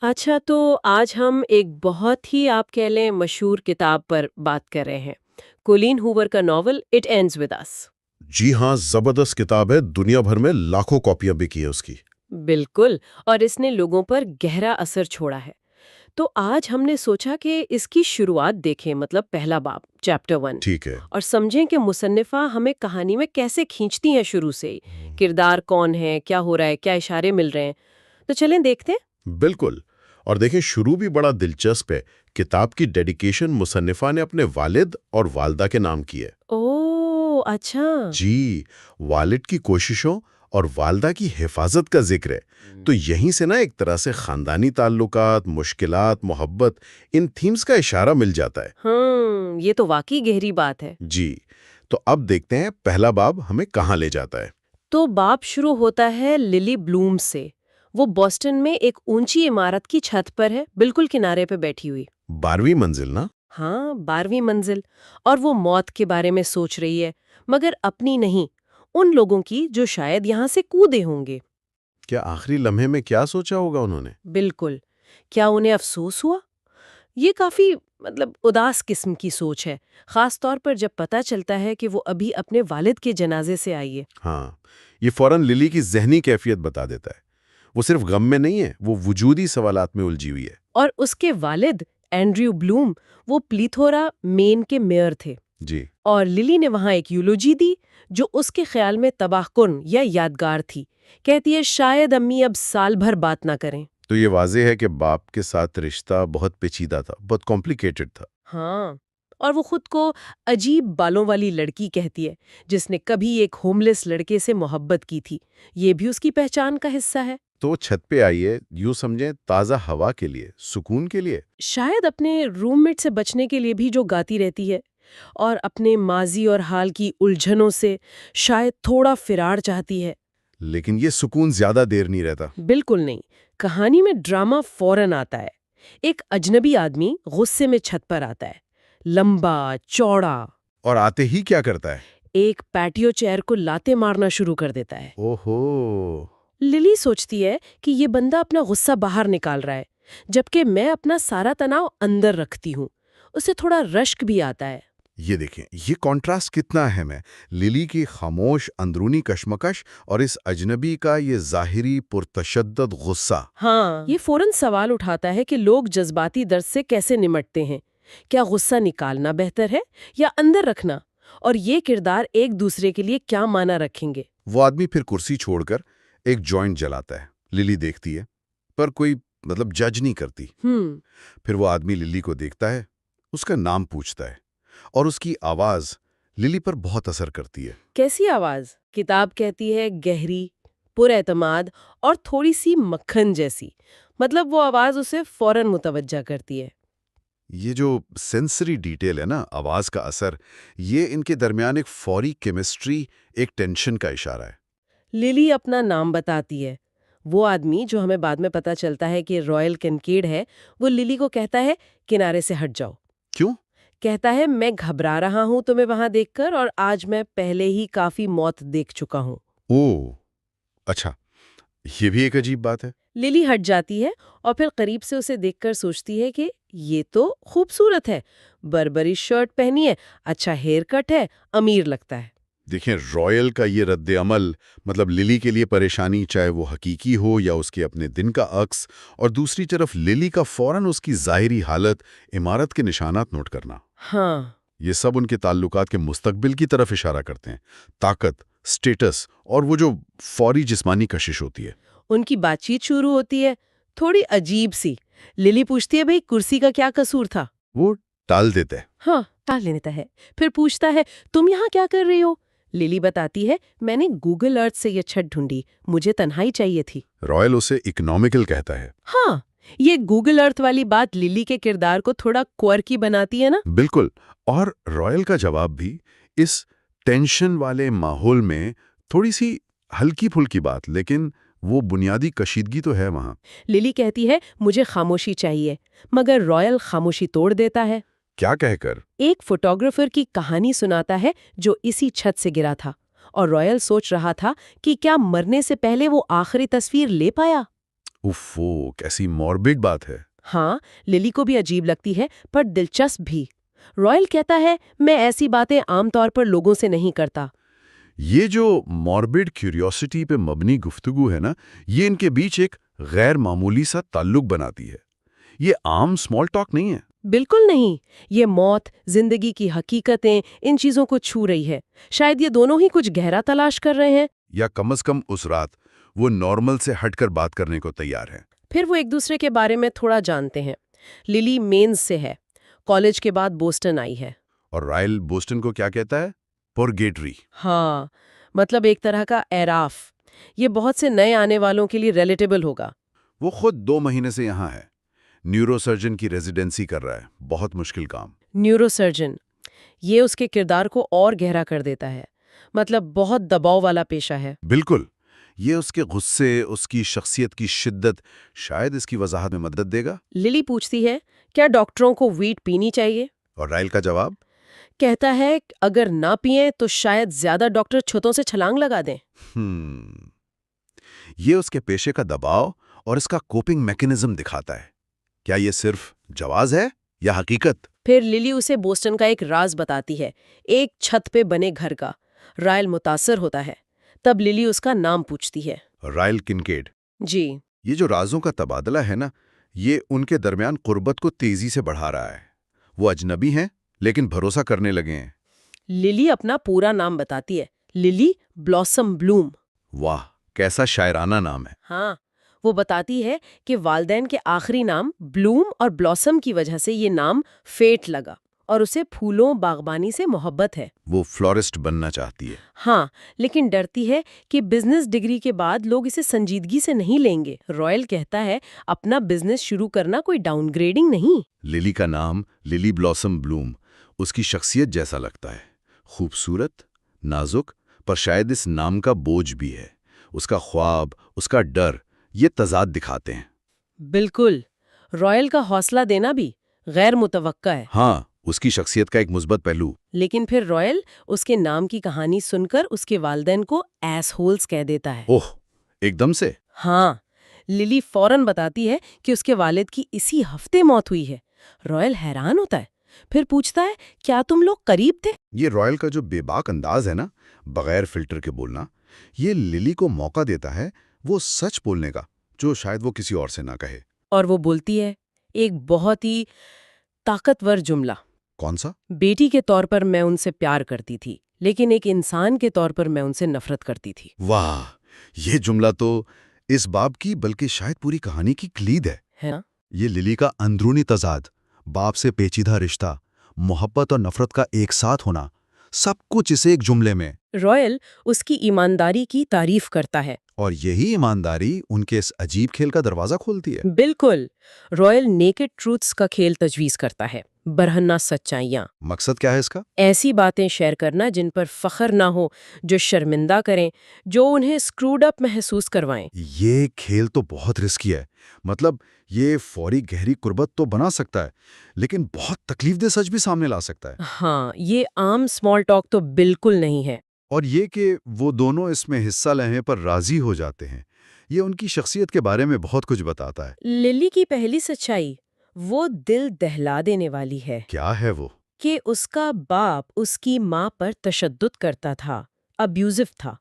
अच्छा, तो आज हम एक बहुत ही आप कह लें मशहूर किताब पर बात कर रहे हैं। कोलिन हूवर का novel it ends with us. जी हाँ, जबरदस्त किताब है। दुनिया भर में लाखों कॉपियां बिकी है उसकी। बिल्कुल। और इसने लोगों पर गहरा असर छोड़ा है। तो आज हमने सोचा कि इसकी शुरुआत देखें, मतलब पहला बाब, चैप्टर 1। ठीक है। और समझें कि मुसन्निफा हमें कहानी में कैसे खींचती हैं शुरू से ही। किरदार कौन है, क्या हो रहा है, क्या इशारे मिल रहे हैं। तो चलें देखते हैं। बिल्कुल। और देखें, शुरू भी बड़ा दिलचस्प है। किताब की डेडिकेशन मुसन्निफा ने अपने वालिद और वालदा के नाम की है। ओह अच्छा। जी, वालिद की कोशिशों और वालदा की हिफाजत का जिक्र है। तो यहीं से ना एक तरह से खानदानी ताल्लुकात, मुश्किलात, मोहब्बत, इन थीम्स का इशारा मिल जाता है। ये तो वाकई गहरी बात है। जी। तो अब देखते हैं पहला बाब हमें कहाँ ले जाता है। तो बाप शुरू होता है लिली ब्लूम से। वो बॉस्टन में एक ऊंची इमारत की छत पर है, बिल्कुल किनारे पे बैठी हुई। 12वीं मंजिल ना? हाँ, 12वीं मंजिल। और वो मौत के बारे में सोच रही है, मगर अपनी नहीं, उन लोगों की जो शायद यहाँ से कूदे होंगे। क्या आखिरी लम्हे में क्या सोचा होगा उन्होंने? बिल्कुल। क्या उन्हें अफसोस हुआ? ये काफी उदास किस्म की सोच है, खास तौर पर जब पता चलता है कि वो अभी अपने वालिद के जनाजे से आई है। हाँ, ये फौरन लिली की ज़हनी कैफ़ियत बता देता है। वो सिर्फ गम में नहीं है, वो वजूदी सवालात में उलझी हुई है। और उसके वालिद एंड्रयू ब्लूम, वो प्लीथोरा, मेन के मेयर थे। जी। और लिली ने वहां एक यूलोजी दी जो उसके ख्याल में तबाहकुन या यादगार थी। कहती है शायद अम्मी अब साल भर बात ना करें। तो ये वाज़ेह है कि बाप के साथ रिश्ता बहुत पेचीदा था, बहुत कॉम्प्लिकेटेड था। हाँ। और वो खुद को अजीब बालों वाली लड़की कहती है, जिसने कभी एक होमलेस लड़के से मोहब्बत की थी। ये भी उसकी पहचान का हिस्सा है। तो वो छत पे आई है, यूँ समझें ताज़ा हवा के लिए, सुकून के लिए। शायद अपने रूममेट से बचने के लिए भी, जो गाती रहती है। और अपने माजी और हाल की उलझनों से शायद थोड़ा फिरार चाहती है। लेकिन ये सुकून ज़्यादा देर नहीं रहता। बिल्कुल नहीं। कहानी में ड्रामा फौरन आता है। एक अजनबी आदमी गुस्से में छत पर आता है, लंबा चौड़ा। और आते ही क्या करता है? एक पैटियो चेयर को लाते मारना शुरू कर देता है। ओहो! लिली सोचती है कि ये बंदा अपना गुस्सा बाहर निकाल रहा है, जबकि मैं अपना सारा तनाव अंदर रखती हूँ। उसे थोड़ा रश्क भी आता है। ये देखें, ये कॉन्ट्रास्ट कितना अहम है। लिली की खामोश अंदरूनी कश्मकश और इस अजनबी का ये ज़ाहिरी पुरतशद्दद गुस्सा। हाँ, ये फौरन सवाल उठाता है कि लोग जज्बाती दर्द से कैसे निमटते हैं। क्या गुस्सा निकालना बेहतर है या अंदर रखना? और ये किरदार एक दूसरे के लिए क्या माना रखेंगे? वो आदमी फिर कुर्सी छोड़कर एक जॉइंट जलाता है। लिली देखती है, पर कोई जज नहीं करती। हम्म। फिर वो आदमी लिली को देखता है, उसका नाम पूछता है, और उसकी आवाज़ लिली पर बहुत असर करती है। कैसी आवाज? किताब कहती है गहरी, पुरएतमाद और थोड़ी सी मक्खन जैसी। मतलब वो आवाज उसे फौरन मुतवज्जा करती है। ये जो सेंसरी डिटेल है ना, आवाज़ का असर, ये इनके दरमियान एक फौरी केमिस्ट्री, एक टेंशन का इशारा है। लिली अपना नाम बताती है। वो आदमी, जो हमें बाद में पता चलता है कि रॉयल किनकेड है, वो लिली को कहता है किनारे से हट जाओ। क्यों? कहता है मैं घबरा रहा हूं तुम्हें वहां देखकर, और आज मैं पहले ही काफी मौत देख चुका हूं। ओह! अच्छा, ये भी एक अजीब बात है। लिली हट जाती है और फिर करीब से उसे देखकर सोचती है कि ये तो खूबसूरत है। बरबरी शर्ट पहनी है, अच्छा हेयर कट है, अमीर लगता है। देखें, रॉयल का ये रद्द अमल, लिली के लिए परेशानी, चाहे वो हकीकी हो या उसके अपने दिन का अक्स, और दूसरी तरफ लिली का फौरन उसकी ज़ाहिरी हालत, इमारत के निशानात नोट करना, हाँ। ये सब उनके ताल्लुकात के मुस्तकबिल की तरफ इशारा करते हैं। ताकत, स्टेटस और वो जो फौरी जिस्मानी कशिश होती है। उनकी बातचीत शुरू होती है, थोड़ी अजीब सी। लिली पूछती है भाई कुर्सी का क्या कसूर था? वो टाल देते हैं। हाँ, टाल लेता है। फिर पूछता है तुम यहाँ क्या कर रही हो? लिली बताती है मैंने गूगल अर्थ से ये छत ढूंढी, मुझे तन्हाई चाहिए थी। रॉयल उसे इकोनॉमिकल कहता है। हाँ, ये गूगल अर्थ वाली बात लिली के किरदार को थोड़ा क्वर्की बनाती है ना। बिल्कुल। और रॉयल का जवाब भी इस टेंशन वाले माहौल में थोड़ी सी हल्की फुल्की बात, लेकिन वो बुनियादी कशीदगी तो है वहां। लिली कहती है मुझे खामोशी चाहिए, मगर रॉयल खामोशी तोड़ देता है। क्या कहकर? एक फोटोग्राफर की कहानी सुनाता है जो इसी छत से गिरा था, और रॉयल सोच रहा था कि क्या मरने से पहले वो आखिरी तस्वीर ले पाया। उफ़ो, कैसी मॉर्बिड बात है। हाँ, लिली को भी अजीब लगती है, पर दिलचस्प भी। रॉयल कहता है, मैं ऐसी बातें आमतौर पर लोगों से नहीं करता। ये जो मॉर्बिड क्यूरियोसिटी पे मबनी गुफ्तगू है ना, ये इनके बीच एक गैर मामूली सा ताल्लुक बनाती है। ये आम स्मॉल टॉक नहीं है। बिल्कुल नहीं। ये मौत, जिंदगी की हकीकतें, इन चीजों को छू रही है। शायद ये दोनों ही कुछ गहरा तलाश कर रहे हैं। या कम से कम उस रात वो नॉर्मल से हटकर बात करने को तैयार है। फिर वो एक दूसरे के बारे में थोड़ा जानते हैं। लिली मेंस से है, कॉलेज के बाद बोस्टन आई है। और रायल बोस्टन को क्या कहता है? पुरगेटरी। हाँ, मतलब एक तरह का एराफ। ये बहुत से नए आने वालों के लिए रिलेटेबल होगा। वो खुद 2 महीने से यहाँ है। न्यूरोसर्जन की रेजिडेंसी कर रहा है। बहुत मुश्किल काम। न्यूरोसर्जन, ये उसके किरदार को और गहरा कर देता है। मतलब बहुत दबाव वाला पेशा है। बिल्कुल। ये उसके गुस्से, उसकी शख्सियत की शिद्दत शायद इसकी वजाहत में मदद देगा। लिली पूछती है, क्या डॉक्टरों को वीट पीनी चाहिए? और रायल का जवाब? कहता है, अगर ना पिएं तो शायद ज्यादा डॉक्टर छतों से छलांग लगा दें। ये उसके पेशे का दबाव और इसका कोपिंग मैकेनिज्म दिखाता है। क्या ये सिर्फ जवाज है या हकीकत? फिर लिली उसे बोस्टन का एक राज बताती है, एक छत पे बने घर का। रायल मुतासर होता है। तब लिली उसका नाम पूछती है। रायल किनकेड। जी। ये जो राजों का तबादला है ना, ये उनके दरमियान कुर्बत को तेजी से बढ़ा रहा है। वो अजनबी हैं, लेकिन भरोसा करने लगे हैं। लिली अपना पूरा नाम बताती है, लिली ब्लॉसम ब्लूम। वाह, कैसा शायराना नाम है। हाँ, वो बताती है कि वालदैन के आखिरी नाम ब्लूम और ब्लॉसम की वजह से ये नाम फेट लगा और उसे फूलों बागबानी से मोहब्बत है। वो फ्लोरिस्ट बनना चाहती है। हाँ, लेकिन डरती है कि बिजनेस डिग्री के बाद लोग इसे संजीदगी से नहीं लेंगे। रॉयल कहता है, अपना बिजनेस शुरू करना कोई डाउनग्रेडिंग नहीं। लिली का नाम लिली ब्लॉसम ब्लूम उसकी शख्सियत जैसा लगता है। खूबसूरत, नाजुक, पर शायद इस नाम का बोझ भी है। उसका ख्वाब, उसका डर, ये तजाद दिखाते हैं। बिल्कुल। रॉयल का हौसला देना भी गैर मुतवक्का है। हाँ, उसकी शख्सियत का एक मुस्बत पहलू। लेकिन फिर रॉयल उसके नाम की कहानी सुनकर उसके वालिदैन को एसहोल्स कह देता है। ओह, एकदम से? हाँ, लिली फौरन बताती है कि उसके वालिद की इसी हफ्ते मौत हुई है। रॉयल हैरान होता है, फिर पूछता है, क्या तुम लोग करीब थे? ये रॉयल का जो बेबाक अंदाज है ना, बगैर फिल्टर के बोलना, ये लिली को मौका देता है वो सच बोलने का, जो शायद वो किसी और से ना कहे। और वो बोलती है एक बहुत ही ताकतवर जुमला। कौन सा? बेटी के तौर पर मैं उनसे प्यार करती थी, लेकिन एक इंसान के तौर पर मैं उनसे नफरत करती थी। वाह, ये जुमला तो इस बाब की बल्कि शायद पूरी कहानी की क्लीद है ना? ये लिली का अंदरूनी तजाद, बाप से पेचीदा रिश्ता, मोहब्बत और नफरत का एक साथ होना, सब कुछ इसे एक जुमले में। रॉयल उसकी ईमानदारी की तारीफ करता है। और यही ईमानदारी उनके इस अजीब खेल का दरवाजा खोलती है। बिल्कुल। रॉयल नेकेड ट्रूथ्स का खेल तजवीज करता है, बरहन्ना सच्चाइयाँ। मकसद क्या है इसका? ऐसी बातें शेयर करना जिन पर फख्र ना हो, जो शर्मिंदा करें, जो उन्हें स्क्रूड अप महसूस करवाएं। ये खेल तो बहुत रिस्की है। मतलब ये फौरी गहरी कुर्बत तो बना सकता है, लेकिन बहुत तकलीफदेह सच भी सामने ला सकता है। हाँ, ये आम स्मॉल टॉक तो बिल्कुल नहीं है। और ये कि वो दोनों इसमें हिस्सा लेने पर राजी हो जाते हैं, ये उनकी शख्सियत के बारे में बहुत कुछ बताता है। लिली की पहली सच्चाई वो दिल दहला देने वाली है क्या है वो? कि उसका बाप उसकी माँ पर तशद्दुद करता था, अब्यूजिव था।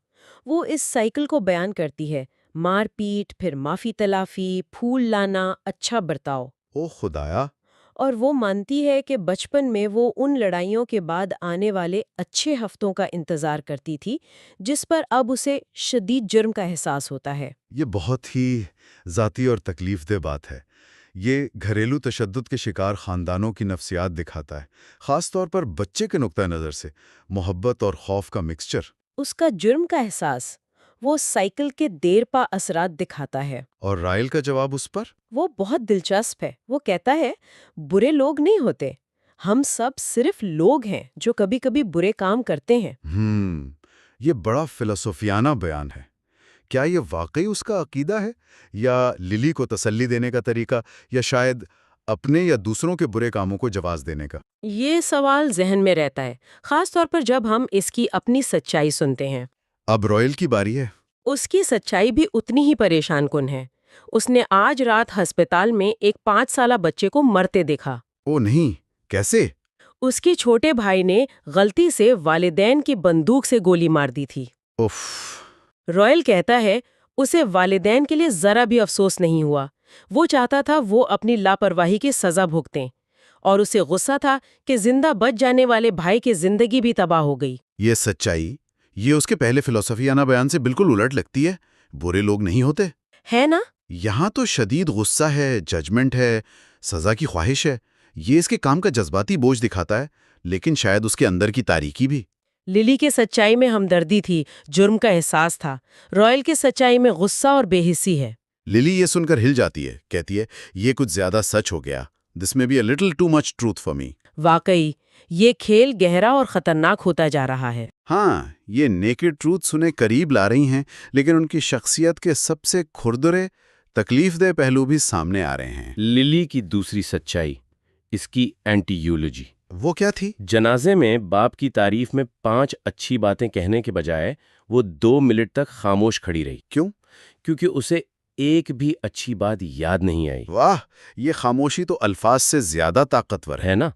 वो इस साइकिल को बयान करती है, मारपीट, फिर माफी तलाफी, फूल लाना, अच्छा बर्ताव। ओ खुदाया! और वो मानती है कि बचपन में वो उन लड़ाइयों के बाद आने वाले अच्छे हफ्तों का इंतजार करती थी, जिस पर अब उसे शदीद जुर्म का एहसास होता है। ये बहुत ही ज़ाती और तकलीफदेह बात है। ये घरेलू तशद्दुद के शिकार ख़ानदानों की नफ्सियात दिखाता है, ख़ास तौर पर बच्चे के नुक्ता नज़र से। मोहब्बत और खौफ का मिक्सचर। उसका जुर्म का एहसास वो साइकिल के देरपा असरात दिखाता है। और रायल का जवाब उस पर? वो बहुत दिलचस्प है। वो कहता है, बुरे लोग नहीं होते, हम सब सिर्फ लोग हैं जो कभी-कभी बुरे काम करते हैं। ये बड़ा फिलोसोफियाना बयान है। क्या ये वाकई उसका अकीदा है, या लिली को तसल्ली देने का तरीका, या शायद अपने या दूसरों के बुरे कामों को जवाब देने का? ये सवाल जहन में रहता है, खास तौर पर जब हम इसकी अपनी सच्चाई सुनते हैं। अब रॉयल की बारी है। उसकी सच्चाई भी उतनी ही परेशान कुन है। उसने आज रात अस्पताल में एक 5 साला बच्चे को मरते देखा। ओ नहीं, कैसे? उसके छोटे भाई ने गलती से वालिदैन की बंदूक से गोली मार दी थी। उफ। रॉयल कहता है उसे वालिदैन के लिए जरा भी अफसोस नहीं हुआ। वो चाहता था वो अपनी लापरवाही की सजा भुगतें और उसे गुस्सा था कि जिंदा बच जाने वाले भाई की जिंदगी भी तबाह हो गई। ये सच्चाई, ये उसके पहले फिलोसफियाना बयान से बिल्कुल उलट लगती है। बुरे लोग नहीं होते। है ना? यहाँ तो शदीद गुस्सा है, जजमेंट है, सजा की ख्वाहिश है। ये इसके काम का जज्बाती बोझ दिखाता है, लेकिन शायद उसके अंदर की तारीकी भी। लिली के सच्चाई में हमदर्दी थी, जुर्म का एहसास था। रॉयल की सच्चाई में गुस्सा और बेहिस्सी है। लिली ये सुनकर हिल जाती है, कहती है ये कुछ ज्यादा सच हो गया। दिस में be a little too much truth for me. वाकई ये खेल गहरा और खतरनाक होता जा रहा है। हाँ, ये नेकेड ट्रूथ सुने करीब ला रही हैं, लेकिन उनकी शख्सियत के सबसे खुरदरे, तकलीफदेह पहलू भी सामने आ रहे हैं। लिली की दूसरी सच्चाई, इसकी एंटी-यूलोजी। वो क्या थी? जनाजे में बाप की तारीफ में 5 अच्छी बातें कहने के बजाय वो 2 मिनट तक खामोश खड़ी रही। क्यों? क्योंकि उसे एक भी अच्छी बात याद नहीं आई। वाह, ये खामोशी तो अल्फाज से ज्यादा ताकतवर है। है ना?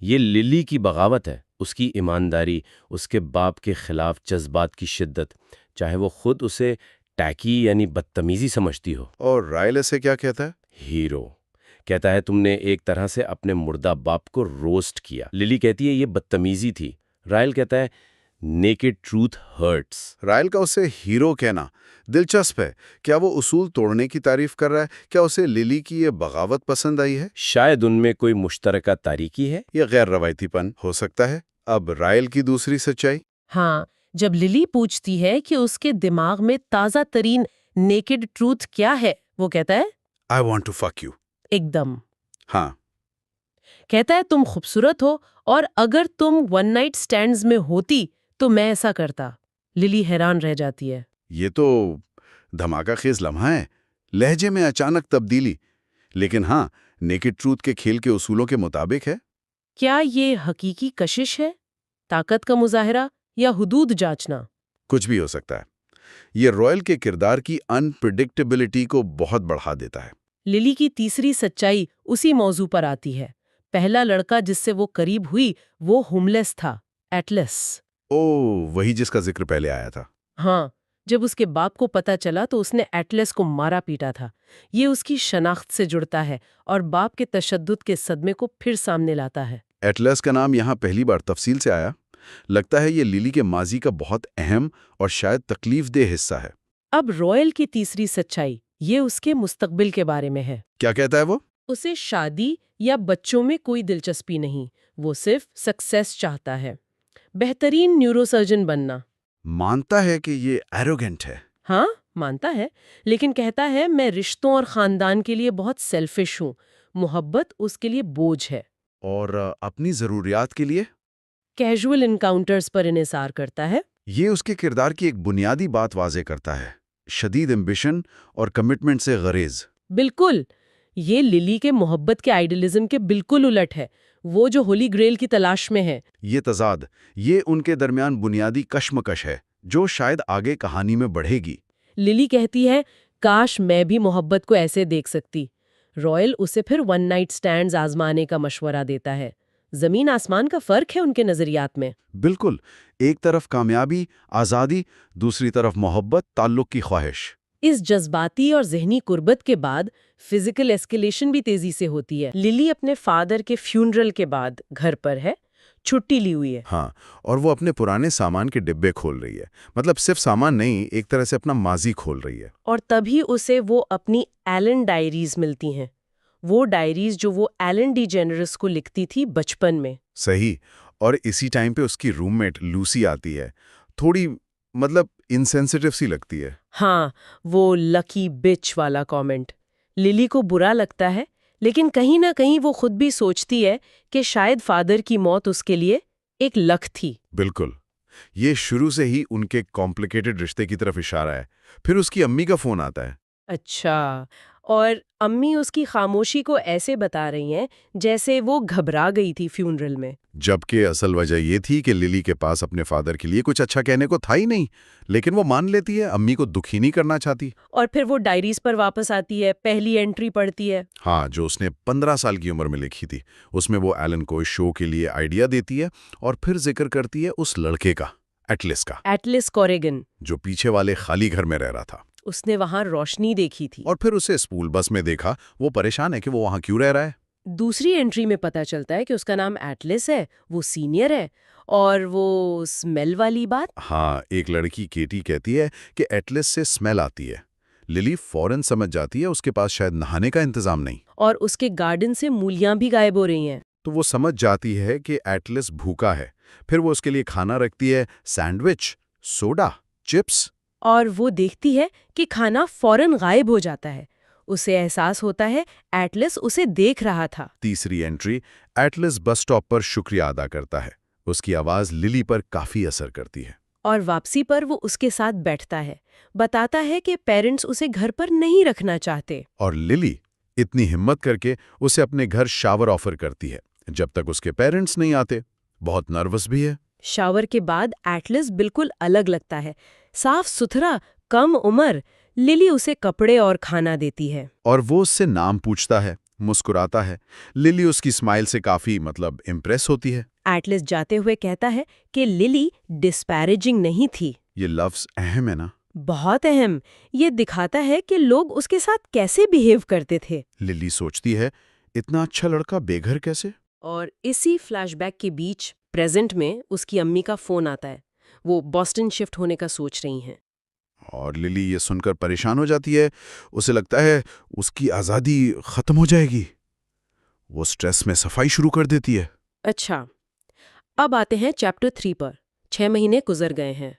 ये लिली की बगावत है, उसकी ईमानदारी, उसके बाप के खिलाफ जज्बात की शिद्दत, चाहे वो खुद उसे टैकी यानी बदतमीजी समझती हो। और रायल से क्या कहता है? हीरो कहता है तुमने एक तरह से अपने मुर्दा बाप को रोस्ट किया। लिली कहती है ये बदतमीजी थी। रायल कहता है नेकेड ट्रूथ हर्ट्स। रायल का उसे हीरो कहना दिलचस्प है। क्या वो उसूल तोड़ने की तारीफ कर रहा है? क्या उसे लिली की ये बगावत पसंद आई है? शायद उनमें कोई मुश्तरका तारीकी है। या गैर रवायतीपन हो सकता है। अब रायल की दूसरी सच्चाई। हाँ, जब लिली पूछती है कि उसके दिमाग में ताज़ा तरीन नेकेड ट्रूथ क्या है, वो कहता है I want to fuck you. एकदम। हाँ, कहता है तुम खूबसूरत हो और अगर तुम वन नाइट स्टैंड्स में होती तो मैं ऐसा करता। लिली हैरान रह जाती है। ये तो धमाका खेज लम्हा है। लहजे में अचानक तब्दीली। लेकिन हाँ, नेकेड ट्रूथ के खेल के उसूलों के मुताबिक है। क्या ये हकीकी कशिश है, ताकत का मुजाहरा या हुदूद जांचना? कुछ भी हो सकता है। ये रॉयल के किरदार की अनप्रिडिक्टेबिलिटी को बहुत बढ़ा देता है। लिली की तीसरी सच्चाई उसी मौजू पर आती है। पहला लड़का जिससे वो करीब हुई वो होमलेस था, एटलस। ओह, वही जिसका जिक्र पहले आया था। हाँ, जब उसके बाप को पता चला तो उसने एटलस को मारा पीटा था। ये उसकी शनाख्त से जुड़ता है और बाप के तशद्दुद के सदमे को फिर सामने लाता है। एटलस का नाम यहाँ पहली बार तफसील से आया। लगता है ये लिली के माजी का बहुत अहम और शायद तकलीफदेह हिस्सा है। अब रॉयल की तीसरी सच्चाई, ये उसके मुस्तकबिल के बारे में है। क्या कहता है वो? उसे शादी या बच्चों में कोई दिलचस्पी नहीं, वो सिर्फ सक्सेस चाहता है, बेहतरीन न्यूरोसर्जन बनना। मानता है कि ये एरोगेंट है। हाँ, मानता है, लेकिन कहता है मैं रिश्तों और खानदान के लिए बहुत सेल्फिश हूँ। मोहब्बत उसके लिए बोझ है। और अपनी ज़रूरियात के लिए? कैजुअल इनकाउंटर्स पर इन्हिसार करता है। ये उसके किरदार की एक बुनियादी बात वाज़े करता है। शदीद एम्बिशन और कमिटमेंट से गरेज। बिल्कुल, ये लिली के मोहब्बत के आइडियलिज्म के बिल्कुल उलट है, वो जो होली ग्रेल की तलाश में है। ये तजाद, ये उनके दरमियान बुनियादी कश्मकश है, जो शायद आगे कहानी में बढ़ेगी। लिली कहती है काश मैं भी मोहब्बत को ऐसे देख सकती। रॉयल उसे फिर वन नाइट स्टैंड्स आजमाने का मशवरा देता है। जमीन आसमान का फर्क है उनके नजरियात में। बिल्कुल, एक तरफ कामयाबी, आज़ादी, दूसरी तरफ मोहब्बत, ताल्लुक की ख्वाहिश। इस जज्बाती और जहनी कुर्बत के बाद फिजिकल एस्केलेशन भी तेजी से होती है। लिली अपने फादर के फ्यूनरल के बाद घर पर है, छुट्टी ली हुई है। हाँ, और वो अपने पुराने सामान के डिब्बे खोल रही है। मतलब सिर्फ सामान नहीं, एक तरह से अपना माजी खोल रही है। और तभी उसे वो अपनी एलन डायरीज मिलती हैं। वो डायरीज जो वो एलन डीजेनरेस को लिखती थी बचपन में। सही। और इसी टाइम पे उसकी रूममेट लूसी आती है। थोड़ी मतलब इनसेंसिटिव सी लगती है। हाँ, वो लकी बिच वाला कमेंट लिली को बुरा लगता है, लेकिन कहीं ना कहीं वो खुद भी सोचती है कि शायद फादर की मौत उसके लिए एक लक थी। बिल्कुल, ये शुरू से ही उनके कॉम्प्लिकेटेड रिश्ते की तरफ इशारा है। फिर उसकी अम्मी का फोन आता है। अच्छा, और अम्मी उसकी खामोशी को ऐसे बता रही हैं जैसे वो घबरा गई थी फ्यूनरल में। जबकि असल वजह ये थी कि लिली के पास अपने फादर के लिए कुछ अच्छा कहने को था ही नहीं, लेकिन वो मान लेती है, अम्मी को दुखी नहीं करना चाहती। और फिर वो डायरीज पर वापस आती है, पहली एंट्री पढ़ती है। हाँ, जो उसने 15 साल की उम्र में लिखी थी। उसमें वो एलन को इस शो के लिए आइडिया देती है और फिर जिक्र करती है उस लड़के का, एटलिस का, एटलिस कॉरेगन, जो पीछे वाले खाली घर में रह रहा था। उसने वहां रोशनी देखी थी। और फिर उसे स्कूल बस में देखा। वो परेशान है कि वो वहां क्यों रह रहा है। दूसरी एंट्री में पता चलता है कि उसका नाम एटलिस है, वो सीनियर है। और वो स्मेल वाली बात, हाँ, एक लड़की केटी कहती है कि एटलिस से स्मेल आती है। लिली फौरन समझ जाती है उसके पास शायद नहाने का इंतजाम नहीं। और उसके गार्डन से मूलियां भी गायब हो रही हैं। तो वो समझ जाती है कि एटलिस भूखा है। फिर वो उसके लिए खाना रखती है, सैंडविच, सोडा, चिप्स। और वो देखती है कि खाना फौरन गायब हो जाता है। उसे एहसास होता है एटलिस उसे देख रहा था। तीसरी एंट्री, एटलिस बस स्टॉप पर शुक्रिया अदा करता है। उसकी आवाज़ लिली पर काफ़ी असर करती है। और वापसी पर वो उसके साथ बैठता है, बताता है कि पेरेंट्स उसे घर पर नहीं रखना चाहते। और लिली इतनी हिम्मत करके उसे अपने घर शावर ऑफर करती है जब तक उसके पेरेंट्स नहीं आते। बहुत नर्वस भी है। शावर के बाद एटलिस बिल्कुल अलग लगता है, साफ सुथरा, कम उम्र। लिली उसे कपड़े और खाना देती है। और वो उससे नाम पूछता है, मुस्कुराता है। लिली उसकी स्माइल से काफ़ी इम्प्रेस होती है। एटलिस जाते हुए कहता है कि लिली डिस्पैरेजिंग नहीं थी। ये लफ्ज़ अहम है ना। बहुत अहम। ये दिखाता है कि लोग उसके साथ कैसे बिहेव करते थे। लिली सोचती है, इतना अच्छा लड़का बेघर कैसे। और इसी फ्लैशबैक के बीच प्रेजेंट में उसकी अम्मी का फोन आता है। वो बॉस्टन शिफ्ट होने का सोच रही हैं। और लिली ये सुनकर परेशान हो जाती है। उसे लगता है उसकी आज़ादी ख़त्म हो जाएगी। वो स्ट्रेस में सफाई शुरू कर देती है। अच्छा, अब आते हैं चैप्टर 3 पर। 6 महीने गुजर गए हैं।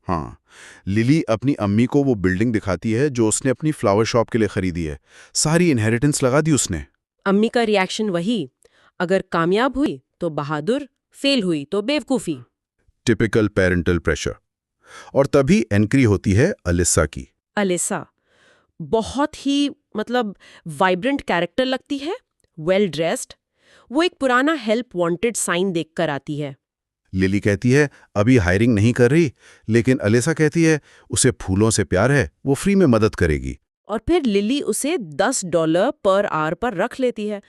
हाँ, लिली अपनी अम्मी को वो बिल्डिंग दिखाती है जो उसने अपनी फ्लावर शॉप के लिए खरीदी है। सारी इनहेरिटेंस लगा दी उसने। अम्मी का रिएक्शन वही, अगर कामयाब हुई तो बहादुर, फेल हुई तो बेवकूफ़ी। Typical parental pressure. और तभी एंट्री होती है अलिसा की। अलिसा बहुत ही वाइब्रेंट कैरेक्टर लगती है, वेल ड्रेस्ड। वो एक पुराना हेल्प वांटेड साइन देखकर आती है। लिली कहती है अभी हायरिंग नहीं कर रही, लेकिन अलिसा कहती है उसे फूलों से प्यार है, वो फ्री में मदद करेगी। और फिर लिली उसे $10 पर आवर पर रख लेती है।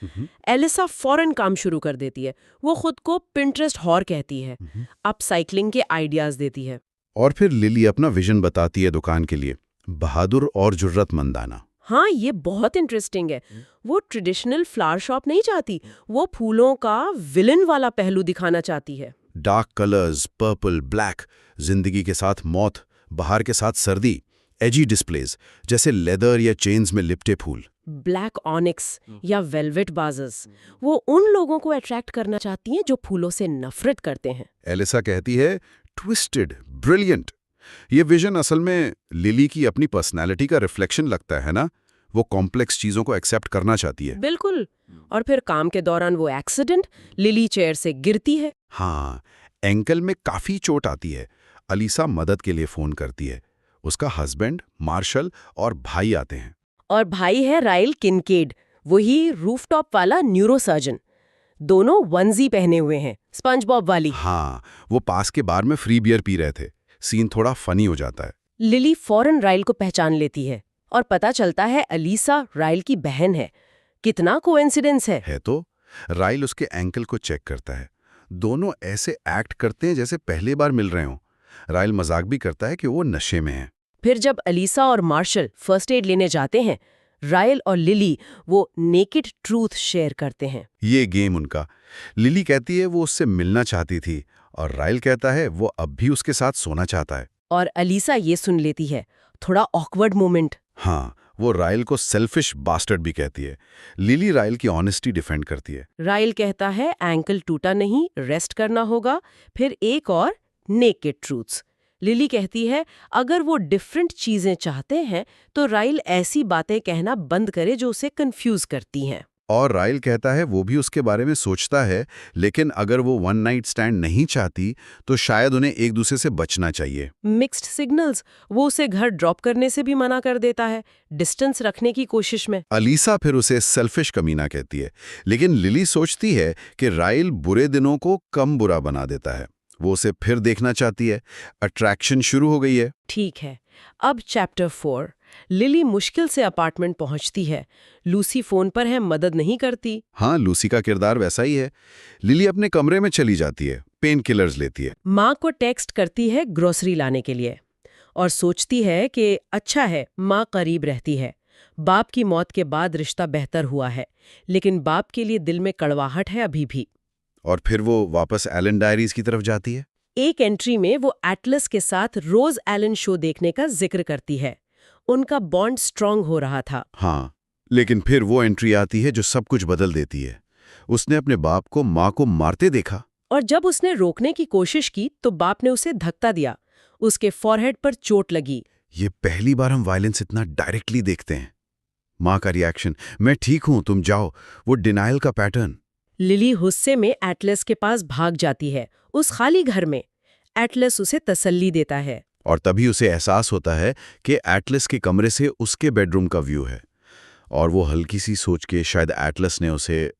एलिसा फौरन काम शुरू कर देती है। वो खुद को पिंटरेस्ट हॉर कहती है, अपसाइक्लिंग के आइडियाज देती है। और फिर लिली अपना विजन बताती है दुकान के लिए, बहादुर और जुर्रतमंदाना। हाँ, ये बहुत इंटरेस्टिंग है। वो ट्रेडिशनल फ्लावर शॉप नहीं चाहती, वो फूलों का विलन वाला पहलू दिखाना चाहती है। डार्क कलर्स, पर्पल, ब्लैक, जिंदगी के साथ मौत, बाहर के साथ सर्दी, एजी डिस्प्लेज जैसे लेदर या चेन्स में लिपटे फूल, ब्लैक ऑनिक्स या वेलवेट बाजस, वो उन लोगों को अट्रैक्ट करना चाहती हैं जो फूलों से नफरत करते हैं। एलिसा कहती है ट्विस्टेड, ब्रिलियंट। ये विजन असल में लिली की अपनी पर्सनालिटी का रिफ्लेक्शन लगता है ना। वो कॉम्प्लेक्स चीजों को एक्सेप्ट करना चाहती है। बिल्कुल। और फिर काम के दौरान वो एक्सीडेंट, लिली चेयर से गिरती है। हाँ, एंकल में काफी चोट आती है। अलीसा मदद के लिए फोन करती है। उसका हस्बैंड, मार्शल और भाई आते हैं। और भाई है राइल किनकेड, वही रूफटॉप वाला न्यूरोसर्जन। दोनों वंजी पहने हुए हैं, स्पंज बॉब वाली। हाँ, वो पास के बार में फ्री बियर पी रहे थे। सीन थोड़ा फनी हो जाता है। लिली फौरन राइल को पहचान लेती है और पता चलता है अलीसा राइल की बहन है। कितना कोइंसिडेंस है। तो राइल उसके एंकल को चेक करता है। दोनों ऐसे एक्ट करते हैं जैसे पहली बार मिल रहे हों। राइल मजाक भी करता है कि वो नशे में है। फिर जब अलीसा और मार्शल फर्स्ट एड लेने जाते हैं, राइल और लिली वो नेकेड ट्रूथ शेयर करते हैं। ये गेम उनका। लिली कहती है वो उससे मिलना चाहती थी और राइल कहता है वो अब भी उसके साथ सोना चाहता है। और अलीसा ये सुन लेती है। थोड़ा ऑकवर्ड मोमेंट। हाँ, वो राइल को सेल्फिश बास्टर्ड भी कहती है। लिली राइल की ऑनेस्टी डिफेंड करती है। राइल कहता है एंकल टूटा नहीं, रेस्ट करना होगा। फिर एक और नेकेड ट्रूथ्स। लिली कहती है अगर वो डिफरेंट चीजें चाहते हैं तो राइल ऐसी बातें कहना बंद करे जो उसे कंफ्यूज करती हैं। और राइल कहता है वो भी उसके बारे में सोचता है, लेकिन अगर वो वन नाइट स्टैंड नहीं चाहती तो शायद उन्हें एक दूसरे से बचना चाहिए। Mixed signals. वो उसे घर ड्रॉप करने से भी मना कर देता है, डिस्टेंस रखने की कोशिश में। अलीसा फिर उसे सेल्फिश कमीना कहती है, लेकिन लिली सोचती है कि राइल बुरे दिनों को कम बुरा बना देता है। वो उसे फिर देखना चाहती है। अट्रैक्शन शुरू हो गई है। ठीक है। अब चैप्टर 4। लिली मुश्किल से अपार्टमेंट पहुंचती है। लूसी फोन पर है, मदद नहीं करती। हाँ, लूसी का किरदार वैसा ही है। लिली अपने कमरे में चली जाती है, पेन किलर्स लेती है। माँ को टेक्स्ट करती है ग्रोसरी लाने के लिए और सोचती है कि अच्छा है माँ करीब रहती है। बाप की मौत के बाद रिश्ता बेहतर हुआ है, लेकिन बाप के लिए दिल में कड़वाहट है अभी भी। और फिर वो वापस एलन डायरीज की तरफ जाती है। एक एंट्री में वो एटलस के साथ रोज एलन शो देखने का जिक्र करती है। उनका बॉन्ड स्ट्रांग हो रहा था। हाँ, लेकिन फिर वो एंट्री आती है जो सब कुछ बदल देती है। उसने अपने बाप को माँ को मारते देखा। और जब उसने रोकने की कोशिश की तो बाप ने उसे धक्का दिया। उसके फॉरहेड पर चोट लगी। ये पहली बार हम वायलेंस इतना डायरेक्टली देखते हैं। माँ का रिएक्शन, मैं ठीक हूं तुम जाओ, वो डिनायल का पैटर्न। लिली गुस्से में एटलस के पास भाग जाती है, उस खाली घर में। एटलस उसे तसल्ली देता है। और तभी उसे एहसास होता है कि एटलस के कमरे से उसके बेडरूम का व्यू है। और वो हल्की सी सोच के शायद एटलस ने उसे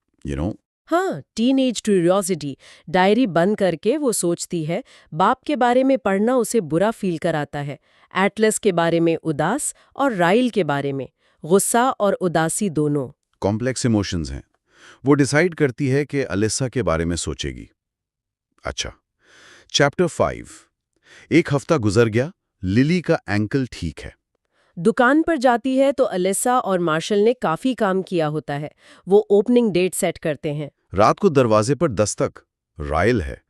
हाँ, टीनेज क्यूरियोसिटी। डायरी बंद करके वो सोचती है बाप के बारे में पढ़ना उसे बुरा फील कराता है। एटलस के बारे में उदास और राइल के बारे में गुस्सा और उदासी दोनों। कॉम्प्लेक्स इमोशंस हैं। वो डिसाइड करती है कि अलिसा के बारे में सोचेगी। अच्छा, चैप्टर 5। एक हफ्ता गुजर गया। लिली का एंकल ठीक है। दुकान पर जाती है तो अलिसा और मार्शल ने काफी काम किया होता है। वो ओपनिंग डेट सेट करते हैं। रात को दरवाजे पर दस्तक। राइल है,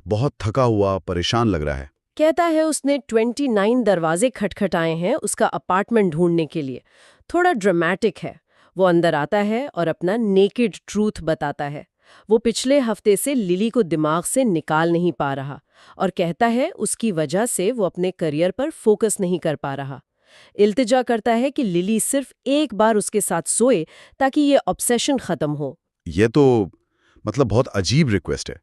बहुत थका हुआ, परेशान लग रहा है। कहता है उसने 29 दरवाजे खटखटाए हैं उसका अपार्टमेंट ढूंढने के लिए। थोड़ा ड्रामेटिक है। वो अंदर आता है और अपना नेकेड ट्रूथ बताता है। वो पिछले हफ्ते से लिली को दिमाग से निकाल नहीं पा रहा और कहता है उसकी वजह से वो अपने करियर पर फोकस नहीं कर पा रहा। इल्तिजा करता है कि लिली सिर्फ एक बार उसके साथ सोए ताकि ये ऑब्सेशन खत्म हो। ये तो बहुत अजीब रिक्वेस्ट है।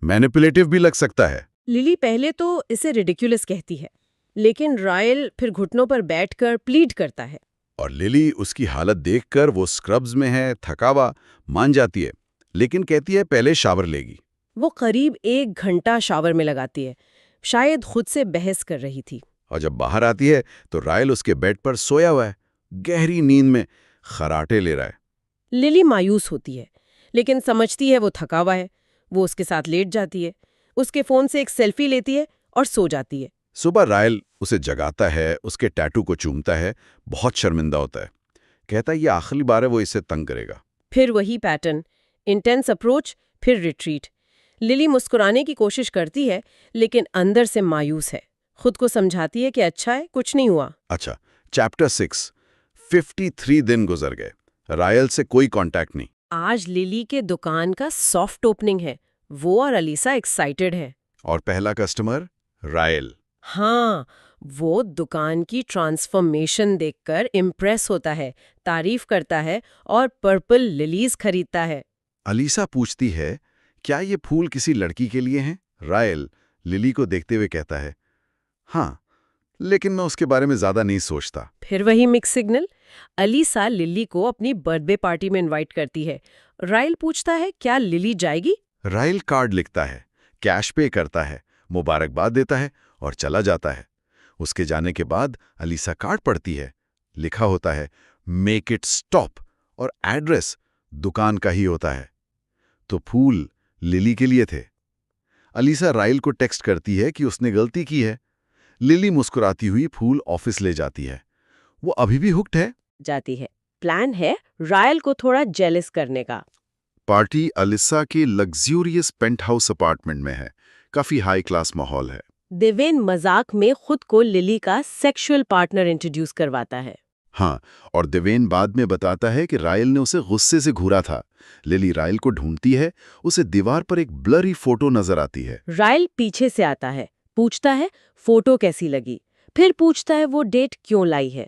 मैनिपुलेटिव भी लग सकता है। लिली पहले तो इसे रिडिक्युलस कहती है, लेकिन रायल फिर घुटनों पर बैठकर प्लीड करता है। और लिली उसकी हालत देखकर, वो स्क्रब्स में है, थकावा, मान जाती है, लेकिन कहती है पहले शावर लेगी। वो करीब 1 घंटा शावर में लगाती है, शायद खुद से बहस कर रही थी। और जब बाहर आती है तो रायल उसके बेड पर सोया हुआ है, गहरी नींद में खराटे ले रहा है। लिली मायूस होती है, लेकिन समझती है वो थका हुआ है। वो उसके साथ लेट जाती है, उसके फोन से एक सेल्फी लेती है और सो जाती है। सुबह रायल उसे जगाता है, उसके टैटू को चूमता है, बहुत शर्मिंदा होता है। कहता है ये आखिरी बार है वो इसे तंग करेगा। फिर वही पैटर्न, इंटेंस अप्रोच, फिर रिट्रीट। लिली मुस्कुराने की कोशिश करती है, लेकिन अंदर से मायूस है। खुद को समझाती है कि अच्छा है, कुछ नहीं हुआ। अच्छा, चैप्टर 6। 53 दिन गुजर गए, रायल से कोई कांटेक्ट नहीं। आज लिली के दुकान का सॉफ्ट ओपनिंग है। वो और अलीसा एक्साइटेड है। और पहला कस्टमर रायल। हाँ, वो दुकान की ट्रांसफॉर्मेशन देखकर इम्प्रेस होता है, तारीफ करता है और पर्पल लिलीज खरीदता है। अलीसा पूछती है क्या ये फूल किसी लड़की के लिए हैं? रायल लिली को देखते हुए कहता है हाँ, लेकिन मैं उसके बारे में ज्यादा नहीं सोचता। फिर वही मिक्स सिग्नल। अलीसा लिली को अपनी बर्थडे पार्टी में इनवाइट करती है। रायल पूछता है क्या लिली जाएगी? रायल कार्ड लिखता है, कैश पे करता है, मुबारकबाद देता है और चला जाता है। उसके जाने के बाद अलीसा कार्ड पढ़ती है। लिखा होता है मेक इट स्टॉप और एड्रेस दुकान का ही होता है। तो फूल लिली के लिए थे। अलीसा रायल को टेक्स्ट करती है कि उसने गलती की है। लिली मुस्कुराती हुई फूल ऑफिस ले जाती है। वो अभी भी हुक्ड है। जाती है। प्लान है रायल को थोड़ा जेलस करने का। पार्टी अलिसा के लग्जूरियस पेंट हाउस अपार्टमेंट में है। काफी हाई क्लास माहौल है। देवेन मजाक में खुद को लिली का सेक्सुअल पार्टनर इंट्रोड्यूस करवाता है। हाँ, और देवेन बाद में बताता है कि रायल ने उसे गुस्से से घूरा था। लिली रायल को ढूंढती है, उसे दीवार पर एक ब्लरी फोटो नजर आती है। रायल पीछे से आता है, पूछता है फोटो कैसी लगी, फिर पूछता है वो डेट क्यों लाई है।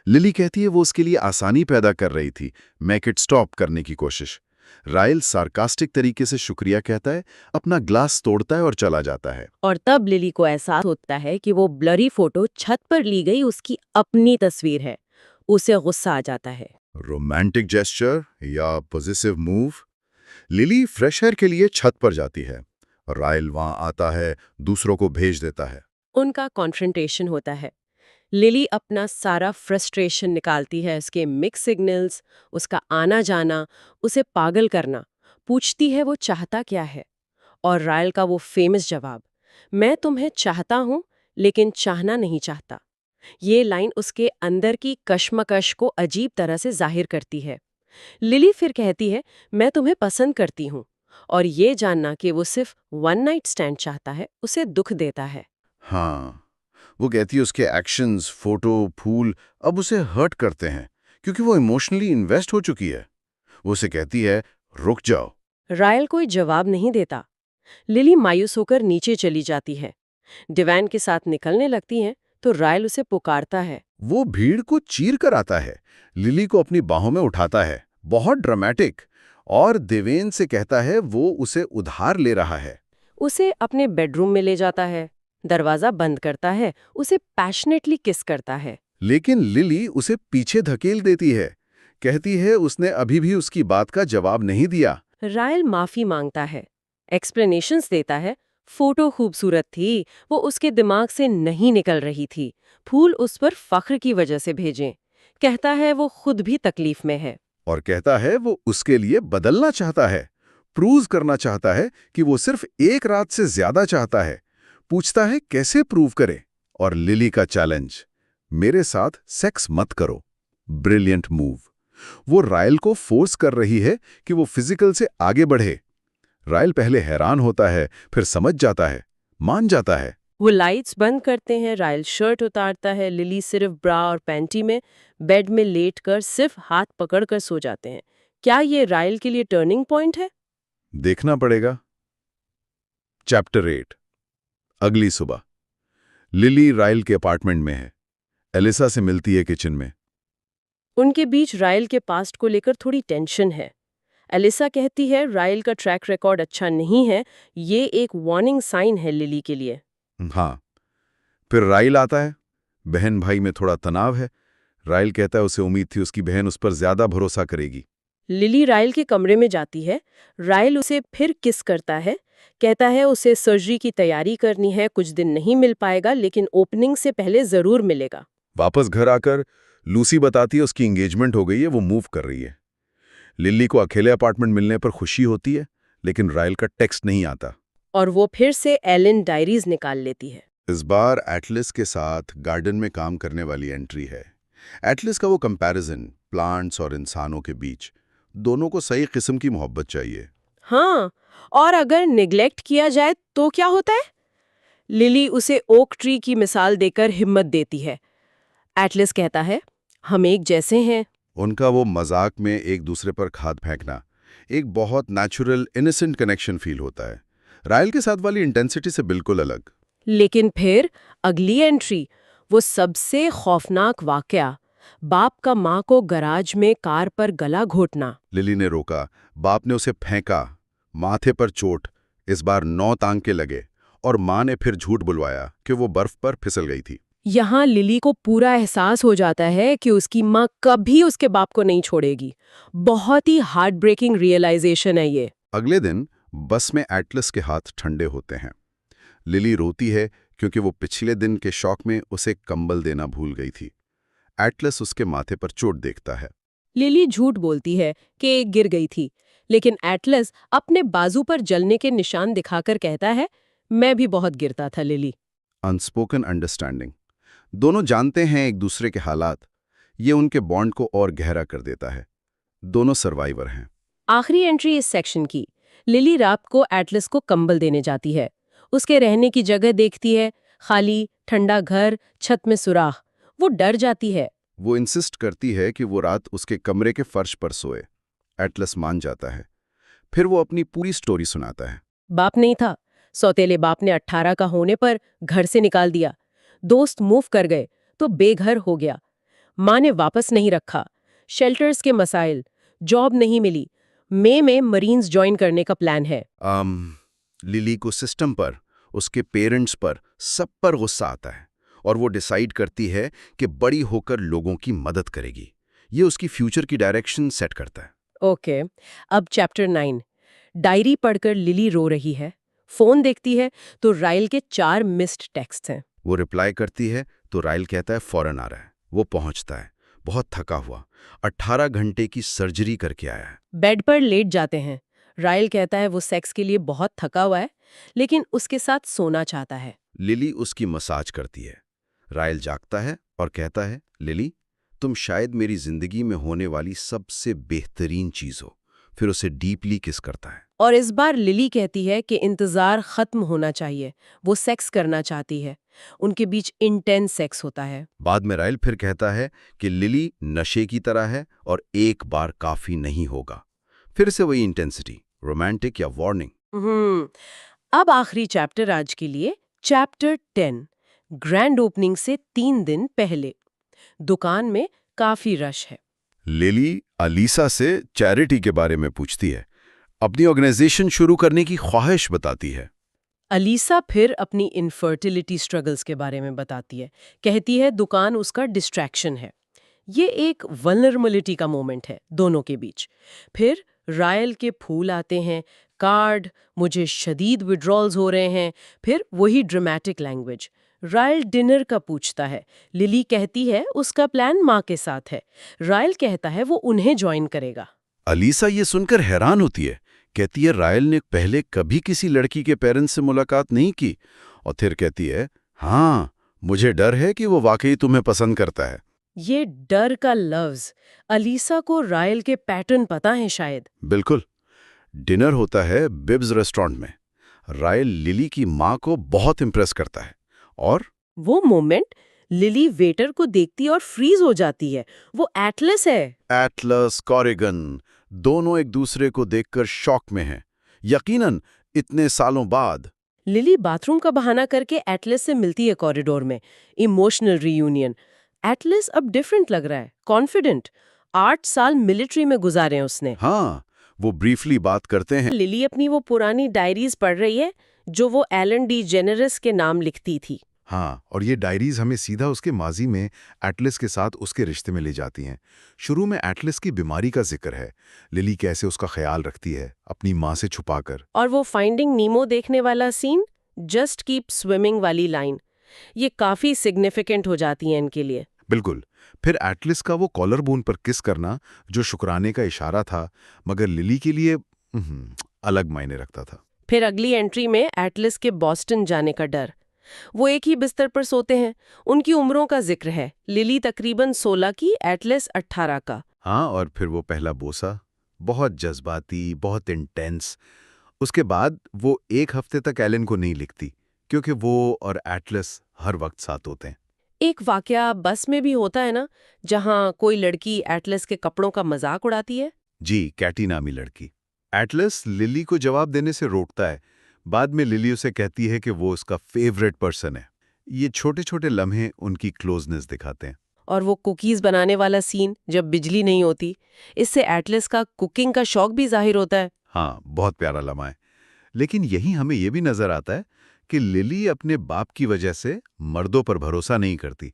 लिली कहती है वो उसके लिए आसानी पैदा कर रही थी, मेक इट स्टॉप करने की कोशिश। राइल सार्कास्टिक तरीके से शुक्रिया कहता है, अपना ग्लास तोड़ता है और चला जाता है। और तब लिली को एहसास होता है कि वो ब्लरी फोटो छत पर ली गई उसकी अपनी तस्वीर है। उसे गुस्सा आ जाता है। रोमांटिक जेस्चर या positive move? Lily fresh air के लिए छत पर जाती है। राइल वहां आता है, दूसरों को भेज देता है। उनका कॉन्फ्रंटेशन होता है। लिली अपना सारा फ्रस्ट्रेशन निकालती है, उसके मिक्स सिग्नल्स, उसका आना जाना, उसे पागल करना। पूछती है वो चाहता क्या है। और रायल का वो फेमस जवाब, मैं तुम्हें चाहता हूं लेकिन चाहना नहीं चाहता। ये लाइन उसके अंदर की कश्मकश को अजीब तरह से जाहिर करती है। लिली फिर कहती है, मैं तुम्हें पसंद करती हूँ। और ये जानना कि वो सिर्फ वन नाइट स्टैंड चाहता है उसे दुख देता है। हाँ, वो कहती है उसके एक्शंस, फोटो, फूल अब उसे हर्ट करते हैं, क्योंकि वो इमोशनली इन्वेस्ट हो चुकी है। वो उसे कहती है, रुक जाओ। रायल कोई जवाब नहीं देता। लिली मायूस होकर नीचे चली जाती है। डिवैन के साथ निकलने लगती हैं तो रायल उसे पुकारता है। वो भीड़ को चीर कर आता है, लिली को अपनी बाहों में उठाता है, बहुत ड्रामेटिक, और देवेन से कहता है वो उसे उधार ले रहा है। उसे अपने बेडरूम में ले जाता है, दरवाजा बंद करता है, उसे पैशनेटली किस करता है। लेकिन लिली उसे पीछे धकेल देती है, कहती है उसने अभी भी उसकी बात का जवाब नहीं दिया। रायल माफी मांगता है, एक्सप्लेनेशंस देता है। फोटो खूबसूरत थी, वो उसके दिमाग से नहीं निकल रही थी। फूल उस पर फख्र की वजह से भेजें। कहता है वो खुद भी तकलीफ में है। और कहता है वो उसके लिए बदलना चाहता है, प्रूव करना चाहता है कि वो सिर्फ एक रात से ज्यादा चाहता है। पूछता है कैसे प्रूव करे, और लिली का चैलेंज, मेरे साथ सेक्स मत करो। Brilliant move. वो रायल को फोर्स कर रही है कि वो फिजिकल से आगे बढ़े। रायल पहले हैरान होता है, फिर समझ जाता है, मान जाता है। वो लाइट्स बंद करते हैं, रायल शर्ट उतारता है, लिली सिर्फ ब्रा और पैंटी में बेड में लेटकर सिर्फ हाथ पकड़कर सो जाते हैं। क्या ये रायल के लिए टर्निंग पॉइंट है? देखना पड़ेगा। चैप्टर 8। अगली सुबह लिली रायल के अपार्टमेंट में है। एलिसा से मिलती है किचन में। उनके बीच रायल के पास्ट को लेकर थोड़ी टेंशन है। एलिसा कहती है रायल का ट्रैक रिकॉर्ड अच्छा नहीं है, ये एक वार्निंग साइन है लिली के लिए। हाँ, फिर राइल आता है। बहन भाई में थोड़ा तनाव है। राइल कहता है उसे उम्मीद थी उसकी बहन उस पर ज्यादा भरोसा करेगी। लिली रायल के कमरे में जाती है। रायल उसे फिर किस करता है, कहता है उसे सर्जरी की तैयारी करनी है, कुछ दिन नहीं मिल पाएगा लेकिन ओपनिंग से पहले जरूर मिलेगा। वापस घर आकर लूसी बताती है उसकी एंगेजमेंट हो गई है, वो मूव कर रही है। लिली को अकेले अपार्टमेंट मिलने पर खुशी होती है, लेकिन राइल का टेक्स्ट नहीं आता। और वो फिर से एलिन डायरीज निकाल लेती है। इस बार एटलस के साथ गार्डन में काम करने वाली एंट्री है। एटलस का वो कंपैरिजन प्लांट्स और इंसानों के बीच, दोनों को सही किस्म की मोहब्बत चाहिए। हाँ, और अगर निग्लेक्ट किया जाए तो क्या होता है? लिली उसे ओक ट्री की मिसाल देकर हिम्मत देती है। एटलस कहता है, हम एक जैसे हैं। उनका वो मजाक में एक दूसरे पर खाद फेंकना एक बहुत नेचुरल इनोसेंट कनेक्शन फील होता है, रायल के साथ वाली इंटेंसिटी से बिल्कुल अलग। लेकिन फिर अगली एंट्री, वो सबसे खौफनाक वाकया, बाप का माँ को गराज में कार पर गला घोटना। लिली ने रोका, बाप ने उसे फेंका, माथे पर चोट, इस बार 9 टांके लगे, और माँ ने फिर झूठ बुलवाया कि वो बर्फ पर फिसल गई थी। यहाँ लिली को पूरा एहसास हो जाता है कि उसकी माँ कभी उसके बाप को नहीं छोड़ेगी। बहुत ही हार्ट ब्रेकिंग रियलाइजेशन है ये। अगले दिन बस में एटलस के हाथ ठंडे होते हैं। लिली रोती है क्योंकि वो पिछले दिन के शौक में उसे कंबल देना भूल गई थी। एटलस उसके माथे पर चोट देखता है। लिली झूठ बोलती है कि गिर गई थी, लेकिन एटलस अपने बाजू पर जलने के निशान दिखाकर कहता है, मैं भी बहुत गिरता था लिली। Unspoken understanding. दोनों जानते हैं एक दूसरे के हालात। ये उनके बॉन्ड को और गहरा कर देता है। दोनों सर्वाइवर हैं। आखिरी एंट्री इस सेक्शन की। लिली रात को एटलस को कंबल देने जाती है। उसके रहने की जगह देखती है, खाली ठंडा घर, छत में सुराख। वो डर जाती है। वो इंसिस्ट करती है कि वो रात उसके कमरे के फर्श पर सोए। एटलस मान जाता है। फिर वो अपनी पूरी स्टोरी सुनाता है। बाप नहीं था। सौतेले बाप ने 18 का होने पर घर से निकाल दिया। दोस्त मूव कर गए तो बेघर हो गया। माँ ने वापस नहीं रखा, शेल्टर्स के मसाइल, जॉब नहीं मिली। मई में मरीन्स ज्वाइन करने का प्लान है। लिली को सिस्टम पर, उसके पेरेंट्स पर, सब पर गुस्सा आता है और वो डिसाइड करती है कि बड़ी होकर लोगों की मदद करेगी। ये उसकी फ्यूचर की डायरेक्शन सेट करता है। ओके, अब चैप्टर 9। डायरी पढ़कर लिली रो रही है। फोन देखती है तो राइल के 4 मिस्ड टेक्स्ट हैं। वो रिप्लाई करती है तो राइल कहता है फौरन आ रहा है। वो पहुंचता है, बहुत थका हुआ, 18 घंटे की सर्जरी करके आया है। बेड पर लेट जाते हैं। राइल कहता है वो सेक्स के लिए बहुत थका हुआ है, लेकिन उसके साथ सोना चाहता है। लिली उसकी मसाज करती है। राइल जागता है और कहता है, लिली, तुम शायद मेरी जिंदगी में होने वाली सबसे बेहतरीन चीज हो। फिर उसे डीपली किस करता है। और इस बार लिली कहती है कि इंतजार खत्म होना चाहिए, वो सेक्स करना चाहती है। उनके बीच इंटेंस सेक्स होता है। बाद में राइल फिर कहता है कि लिली नशे की तरह है और एक बार काफी नहीं होगा। फिर से वही इंटेंसिटी, रोमांटिक या वार्निंग। अब आखिरी चैप्टर आज के लिए, चैप्टर 10। ग्रैंड ओपनिंग से 3 दिन पहले दुकान में काफी रश है। लिली अलीसा से चैरिटी के बारे में पूछती है, अपनी ऑर्गेनाइजेशन शुरू करने की ख्वाहिश बताती है। अलीसा फिर अपनी इनफर्टिलिटी स्ट्रगल्स के बारे में बताती है। कहती है दुकान उसका डिस्ट्रैक्शन है। ये एक वल्नरेबिलिटी का मोमेंट है दोनों के बीच। फिर रायल के फूल आते हैं, कार्ड, मुझे शदीद विड्रॉल्स हो रहे हैं। फिर वही ड्रामेटिक लैंग्वेज। रायल डिनर का पूछता है। लिली कहती है उसका प्लान माँ के साथ है। रायल कहता है वो उन्हें ज्वाइन करेगा। अलीसा ये सुनकर हैरान होती है। कहती है रायल ने पहले कभी किसी लड़की के पेरेंट्स से मुलाकात नहीं की। और फिर कहती है, हाँ, मुझे डर है कि वो वाकई तुम्हें पसंद करता है। ये डर का लफ्ज, अलीसा को रायल के पैटर्न पता है शायद। बिल्कुल। डिनर होता है बिब्स रेस्टोरेंट में। रायल लिली की माँ को बहुत इम्प्रेस करता है और वो मोमेंट, लिली वेटर को देखती और फ्रीज हो जाती है। वो एटलस है। एटलस, कॉरिगन, दोनों एक दूसरे को देखकर शॉक में हैं। यकीनन इतने सालों बाद। लिली बाथरूम का बहाना करके एटलस से मिलती है कॉरिडोर में। Emotional reunion. एटलस अब डिफरेंट लग रहा है, कॉन्फिडेंट। 8 साल मिलिट्री में गुजारे हैं उसने। हाँ, वो ब्रीफली बात करते हैं। लिली अपनी वो पुरानी डायरीज पढ़ रही है जो वो एलन डी जेनेरस के नाम लिखती थी। हाँ, और ये डायरीज हमें सीधा उसके माजी में एटलस के साथ उसके रिश्ते में ले जाती हैं। शुरू में एटलस की बीमारी का जिक्र है, लिली कैसे उसका ख्याल रखती है अपनी माँ से छुपाकर। और वो फाइंडिंग नीमो देखने वाला सीन, जस्ट कीप स्विमिंग वाली लाइन, ये काफी सिग्निफिकेंट हो जाती है इनके लिए। बिल्कुल। फिर एटलस का वो कॉलर बोन पर किस करना, जो शुक्राने का इशारा था, मगर लिली के लिए अलग मायने रखता था। फिर अगली एंट्री में एटलस के बॉस्टन जाने का डर। वो एक ही बिस्तर पर सोते हैं। उनकी उम्रों का जिक्र है, लिली तकरीबन 16 की, एटलस 18 का। हाँ, और फिर वो पहला बोसा, बहुत जज्बाती, बहुत इंटेंस। उसके बाद वो 1 हफ्ते तक एलन को नहीं लिखती, क्योंकि वो और एटलस हर वक्त साथ होते हैं। एक वाकया बस में भी होता है ना, जहां कोई लड़की एटलस के कपड़ों का मजाक उड़ाती है। जी, कैटी नामी लड़की। एटलस लिली को जवाब देने से रोकता है। बाद में लिली उसे कहती है कि वो उसका फेवरेट पर्सन है। ये छोटे छोटे लम्हे उनकी क्लोजनेस दिखाते हैं। और वो कुकीज बनाने वाला सीन जब बिजली नहीं होती, इससे एटलस का कुकिंग का शौक भी जाहिर होता है। हाँ, बहुत प्यारा लम्हा है। लेकिन यही हमें ये भी नजर आता है कि लिली अपने बाप की वजह से मर्दों पर भरोसा नहीं करती,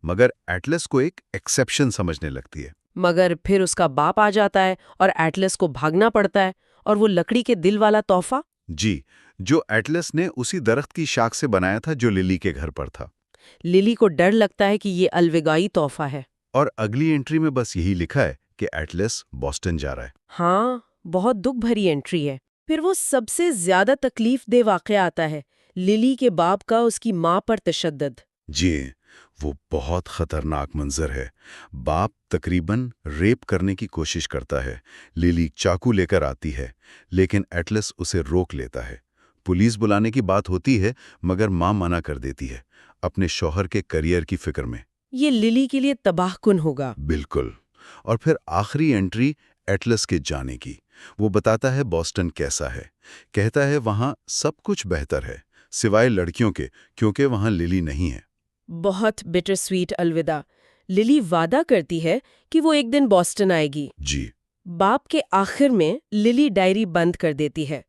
मगर एटलस को एक एक्सेप्शन समझने लगती है। मगर फिर उसका बाप आ जाता है और एटलस को भागना पड़ता है। और वो लकड़ी के दिल वाला तोहफा, जी, जो एटलस ने उसी दरख्त की शाख से बनाया था जो लिली के घर पर था। लिली को डर लगता है कि ये अलविदाई तोहफा है। और अगली एंट्री में बस यही लिखा है कि एटलस बॉस्टन जा रहा है। हाँ, बहुत दुख भरी एंट्री है। फिर वो सबसे ज्यादा तकलीफ दे वाकया आता है, लिली के बाप का उसकी माँ पर तशद्दुद। जी, वो बहुत खतरनाक मंजर है। बाप तकरीबन रेप करने की कोशिश करता है। लिली चाकू लेकर आती है, लेकिन एटलस उसे रोक लेता है। पुलिस बुलाने की बात होती है, मगर माँ मना कर देती है, अपने शौहर के करियर की फिक्र में। ये लिली के लिए तबाहकुन होगा। बिल्कुल। और फिर आखिरी एंट्री एटलस के जाने की। वो बताता है बॉस्टन कैसा है। कहता है वहाँ सब कुछ बेहतर है, सिवाय लड़कियों के, क्योंकि वहाँ लिली नहीं है। बहुत बिटर स्वीट अलविदा। लिली वादा करती है कि वो एक दिन बॉस्टन आएगी। जी। बाप के आखिर में लिली डायरी बंद कर देती है।